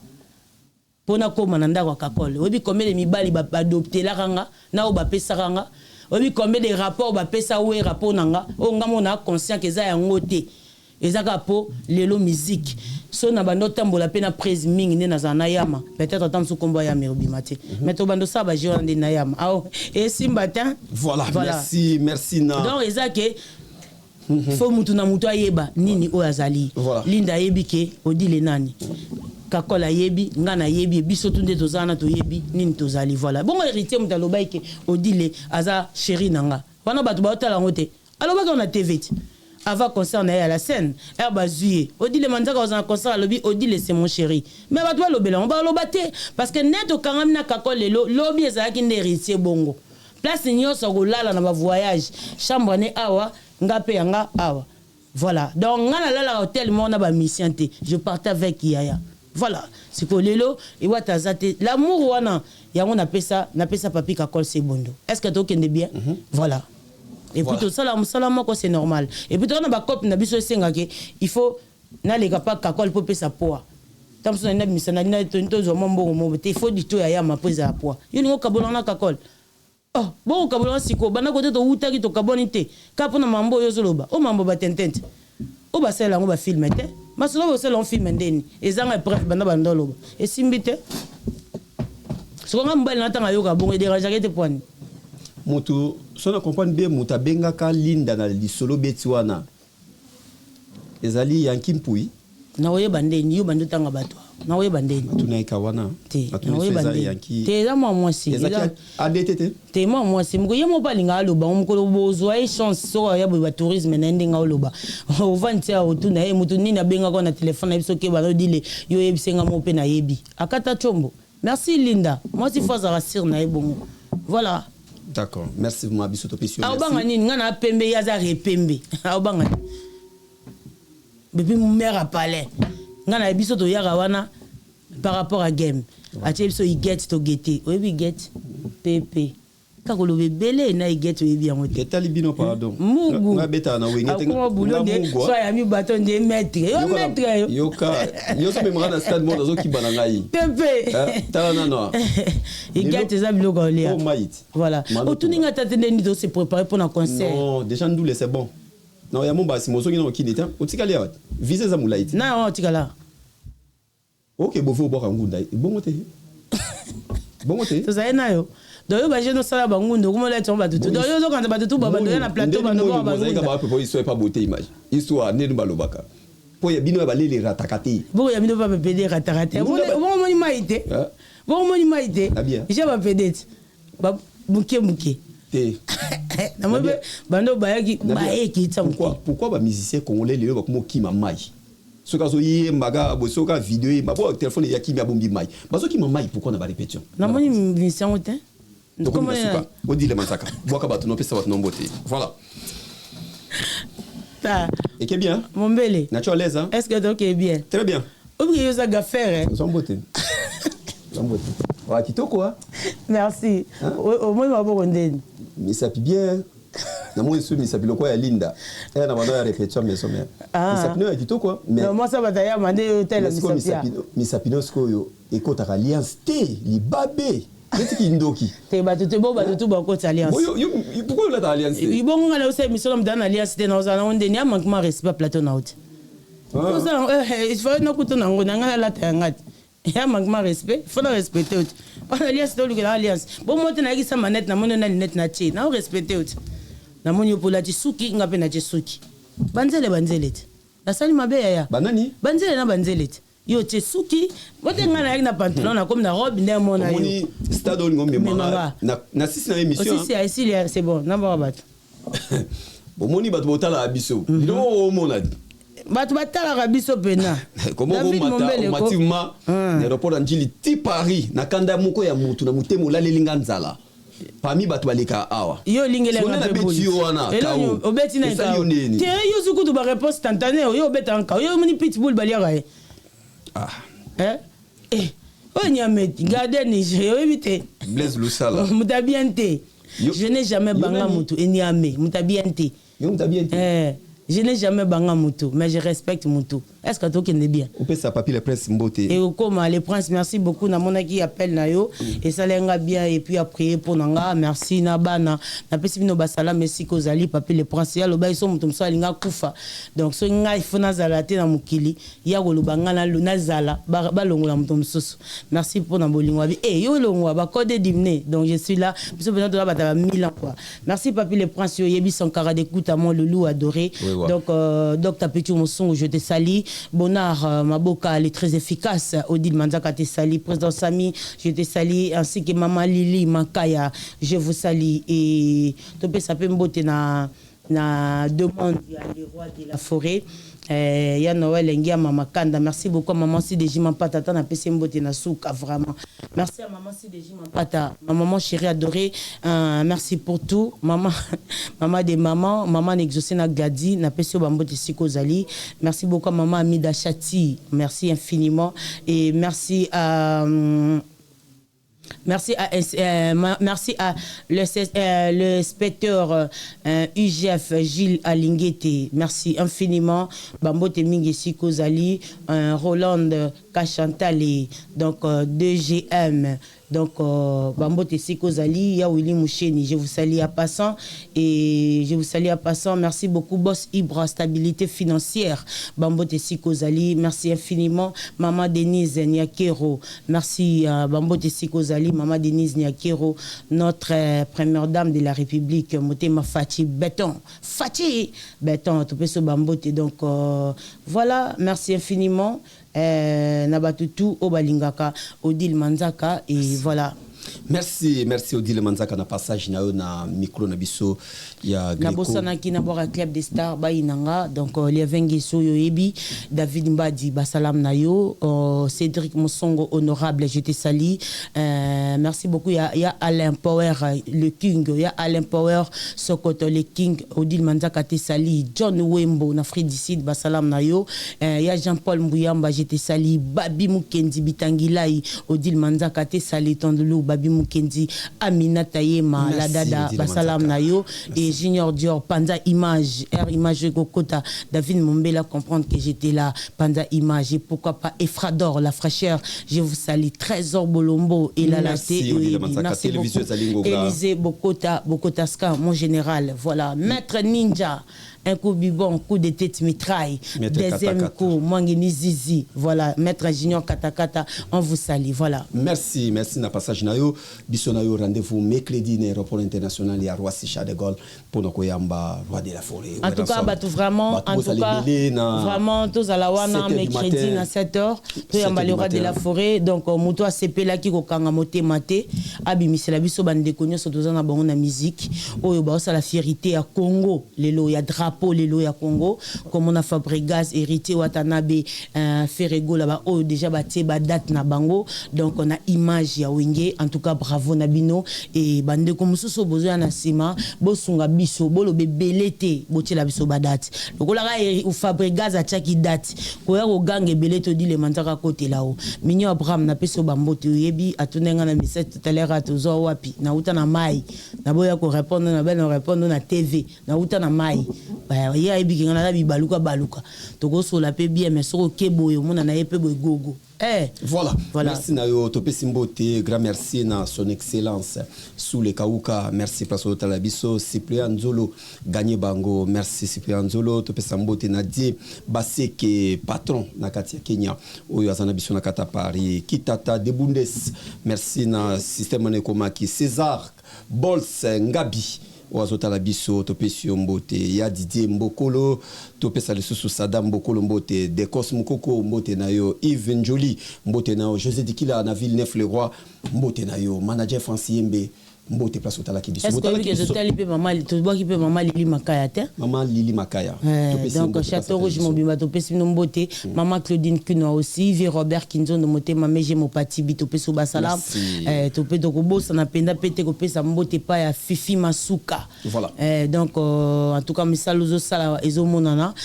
Pona koma nanda kwa kakole. Oyebi combien de mibali ba adopter la ranga na oba pesa ranga. Oyebi combien de rapports ba pesa we rapport nanga. O ngamo na conscient que za yango te. Ezaka po lelo musique so na bando tambola pe na prise mingi ne na zana yama peut-être tant sou kombo ya merobimate mais to bando sa ba jona de na yama aw et simbatin voilà merci na donc ezake faut mutu na mutu ayeba nini o azali Linda yebike odile nani kakola yebi ngana yebi biso tunde tozana to yebi nini tozali voilà bon héritier mutaloba ke odile aza chéri nanga wana batu ba otala ngote aloba ka na TV avant concert na à la scène bazuye odile manzaka aux concert à lobby odile c'est mon chéri mais ba toi lobela on ba lobate parce que neto kangam na kakole lobby ezaki ndéritier bongo place nyoso kolala na ba voyage chambre ne awa ngape yanga awa voilà donc ngana lala hôtel mona ba mission te je partais avec Yaya voilà c'est que lelo et wata zate l'amour wana ya on appelle ça papi kakol c'est bondo est-ce que tu es bien voilà et puis tout ça là c'est normal et puis on a ba copine na biso senga ke il faut na les pas kakol pour sa poids tam so na misana na to zo mombo mo te faut du tout ya ma pesa poids yo ngo kabona na kakol oh bon kabona siko bana ko to uta ki to kabonite ka pona mambo yo zoloba o mambo ba tentente o ba sela ngo ba filmer te masolo ba sela on film ndeni ezanga preuve bana bandolo et simbite so nga mbali na tanga yo ka bon e déranger te point mutu so na comprendre bien muta benga ka linda na lisolo beti wana ezali yankimpui na oye bandeni yo bando tanga bato na oye bandeni tunaika wana na oye bandeni te za moi si adetete te moi si mko yemo balinga aloba mko bozwa e chance so ya ba tourisme na ndinga oloba o vantia o tuna e mutu nini abenga ko na téléphone na biso ke ba dile yo yebisenga mo pe na yebi akata chombo merci Linda moi si faut rassir na e bongo voilà. D'accord, merci pour ma bisotopétion. Aobanga nini ngana pembe yaza repembe. Aobanga. Depuis mon mère a parlé. Ngana bisoto yara wana par rapport à game. Ache biso I get to gete. Oui get pepe. Kako lo bebele na I get we bien ngote. Geta libino pardon. Mugu. Nga beta na wengete. Akoma boulot de so ya mi bâton de maître. Yo maître yo. Yo so memra na stade mo zo ki bana ngai. Pepe. Tala non. Il get tes amis logo là. Oh maït. Voilà. O tuninga tatende ni do se préparer pour un concert. Non, déjà nous c'est bon. Non, ya mon basi mozo ngina okini ta. Otika lia. Vise za mulaït. Na otika la. OK, bovo boka ngunda. Bongote. Bongote. To zaina yo. Donc yo ba jeune sala bangundo comment là tu vas tout. Donc yo zo quand ba tout ba na plateau ba no ba bangundo. Ba pour histoire pas beauté image. Histoire ne balobaka. Po ya bino ba lele ratakati. Bo ya bino ba pede ratakati. Bon moni maite. Bon moni maite. Je ba pede. Ba muke. Te. Na mo bando ba yaki ba eki tsamko. Pourquoi ba musicien congolais lelo ba ko kima mai? Soka zo yé maga bo soka vidéo ma bo téléphone ya kimi abombi mai. Ba so kima mai pourquoi na ba répétition? Na moni mission otin. Comment on dit les massacres. Boka ba no pesa wat no mbote. Voilà. Ta. Et qui est bien? Mon belé. Naturel l'aise hein? Est-ce que donc est bien? Très bien. Oublie yo za gafere. Son beauté. Son beauté. Wa kitoko hein? Merci. Au moins ma bo ndeni. Mais ça pi bien. Na moi so mi sapi lokwa ya Linda. Elle na bando ya répétition mais so mais. Mais ça pino ya kitoko mais. Non moi ça va d'ailleurs mandé hôtel mi sapino sko yo ekota alliance te li babé. Qu'est-ce qui ndoki? Te batu te bo batu tu ba ko alliance. Pourquoi la alliance? Il bon ngana aussi mission dans alliance te na ozana onde ni manquement respect plateau na haute. Ça il faut no kuto na ngona ngana la tangati. Ya manquement respect, faut le respecter haute. Pas alliance to le alliance. Bon moi te na ki sa manette na mono na lunette na chi. Na respecter haute. Na monyo pola tisuki ngape na tisuki. Banzele. La sali mabe ya. Banani? Banzele na banzele. Yo tsuki bote ngana na pantalon na comme na robe ndé mona yo moni stade on ngombe mama na six na émission aussi ici c'est bon na ba bat bon moni bat botala abiso bino o mona bat batala abiso pena comment on matima aéroport njili ti Paris na kanda moko ya mutu na mutemo la lelinga nzala parmi batu baleka awa yo lingele nga pe boli elo obeti na ka te yo zuku to ba réponse instantanée yo obeta nka yo moni pitbull baliaka oh nyameti garder Niger éviter Blaise Lusala mutabiente je n'ai jamais banga mutu enyame mutabiente je n'ai jamais banga mutu mais je respecte mutu est-ce que toi qui est bien on peut ça papier les princes mboté et comme les princes merci beaucoup na mona qui appelle na yo et ça lenga bien et puis après pour nanga merci na bana na pesi bino basala merci kozali papier les princes ya loba iso mutu mso linga kufa donc so nga ifuna zalate na mukili ya kolubanga na luna zala balongola mutu msoso merci pour na bolingo abi yo longwa ba code dimné donc je suis là biso bena to la bata 1000 ans quoi merci papier les princes yo yebi Sankara d'écoute à mon loulou adoré donc docteur Petit Moussongo je te salue Bonnard Maboka elle est très efficace Odile Manzaka te salue président Sami je te salue ainsi que maman Lili Makaya je vous salue et to pe sape mbote na demande ya les rois de la forêt ya Noël Engia Mama Kanda, merci beaucoup à maman Sideji Mampata, tana pesi mbote na souka vraiment. Merci à maman Sideji Mampata, ma maman chérie adorée, merci pour tout. Maman des mamans, maman Nexosé na Gadi, na pesi bambote siko zali. Merci beaucoup à maman Amida Chati, merci infiniment et merci à le inspecteur UGF Gilles Alinguete. Merci infiniment. Bambote Mingesi Kozali, Roland Kachantale, donc 2GM. Donc, Bambote Sikozali, ya Willy Moucheni, je vous salue à passant. Et je vous salue à passant. Merci beaucoup, Boss Ibra, stabilité financière. Bambote Sikozali, merci infiniment. Maman Denise Niakero, merci Bambote Sikozali, Maman Denise Niakero, notre première dame de la République, Motema Fati Béton. Fati Béton, tout ce Bambote. Donc, voilà, merci infiniment. Nabatutu Obalingaka, Odile Manzaka et voilà. Merci Odile Manzaka na passage na micro na biso ya Greco. Na bosana ki na bora club des stars ba inanga donc les vengeso yo ebi David Mbadi basalam na yo Cédric Mosongo honorable je te salue merci beaucoup ya Alain Power le king ya Alain Power Sokoto le king Odile Manzaka te salue John Wembo na Fredicide basalam na yo ya Jean-Paul Mbuyamba je te salue Babi Mukendi Bitangilai Odile Manzaka te salue Tondulu Babi Mukendi, Aminata Yema, la dada, Basalam Nayo, et Junior Dior, Panda Image, R Image Gokota, David Mombela comprendre que j'étais là, Panda Image, et pourquoi pas Efrador, la fraîcheur, je vous salue, Trésor Bolombo, et la laté, merci beaucoup, Élisée Bokota Ska, mon général, voilà, Maître Ninja, un coup bibon, coup de tête mitraille, deuxième coup, Mangini Zizi, voilà, Maître Junior Katakata, on vous salue, voilà. Merci na passage nayo, bisonayo rendez-vous mercredi na aéroport international ya Roissy Charles de Gaulle pour nos koyamba roi de la forêt. En tout cas, vraiment, tous à la wana mercredi na 7h, to yamba le roi de la forêt, donc muto a CP là qui kokanga moté maté, abimisi la biso bande konyo so tozana bango na musique, oyo ba sa la fierté à Congo, lelo ya drapeau lelo ya Congo, comme on a Fabregas hérité Watanabe Ferrego là-bas, oyo déjà baté ba date na bango, donc on a image ya wenge, en tout cas bravo Nabino et bande comme so besoin na sima, bosunga biso bolo bebelete botie la biso ba date. Donc là ou Fabregas a chaki date, ko ya ko gange belete di le mantaka côté là-haut. Minyo Abraham na peso bambote yebi atunenga na message tout à l'heure atozo wapi na uta na mai na boya ko répondre na ben répondre na TV na uta na mai ba ya yebi kinga na bibaluka baluka toko so la pe bien mais so keboyo mona na yepe boy gogo. Voilà. Merci Nayo Topé Simbote, grand merci na son excellence sous les Kauka, merci Paso Talabiso, Cyprien Zolo, Gagné Bango, merci Cyprien Zolo, Topé Simbote Nadie, Baseke, patron na Katia Kenya, Oyo Azanabiso na Kata Paris, Kitata de Bundes, merci na système Nekomaki, César, Bols, Ngabi. Oazota la biso topé sur mbote ya Didier Mbokolo topé sa lesusu Sadam Mbokolo mbote Dekos Mukoko mbote nayo Yves Njoli mbote nayo José Dikila na Villeneuve-le-Roi mbote nayo manager Francis Yembe mbote place otala ki biso. Est-ce que je t'ai lié maman to bois qui peut maman Lili Makaya te maman Lili Makaya donc Château Rouge mobimba to pesi no mbote maman Claudine Kuno aussi Yves Robert Kinzo no mote mama je mo pati bito peso basalam to pe to ko bossa na penda pete ko pesa mbote pa ya Fifi Masuka voilà donc en tout cas misalozo sala ezo monana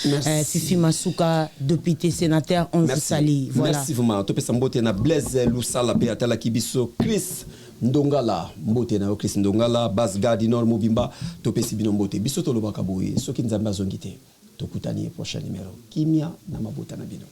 Fifi Masuka député sénateur on vous salue voilà merci vraiment to pesa mbote na Blaise Lusala pe atala ki biso Chris Ndongala mbote na Chris Ndongala Bas Gardinor Mobimba topesi bino mbote biso to lobaka boye soki nzamba zongite tokutani prochain numéro kimia na mabota na bino.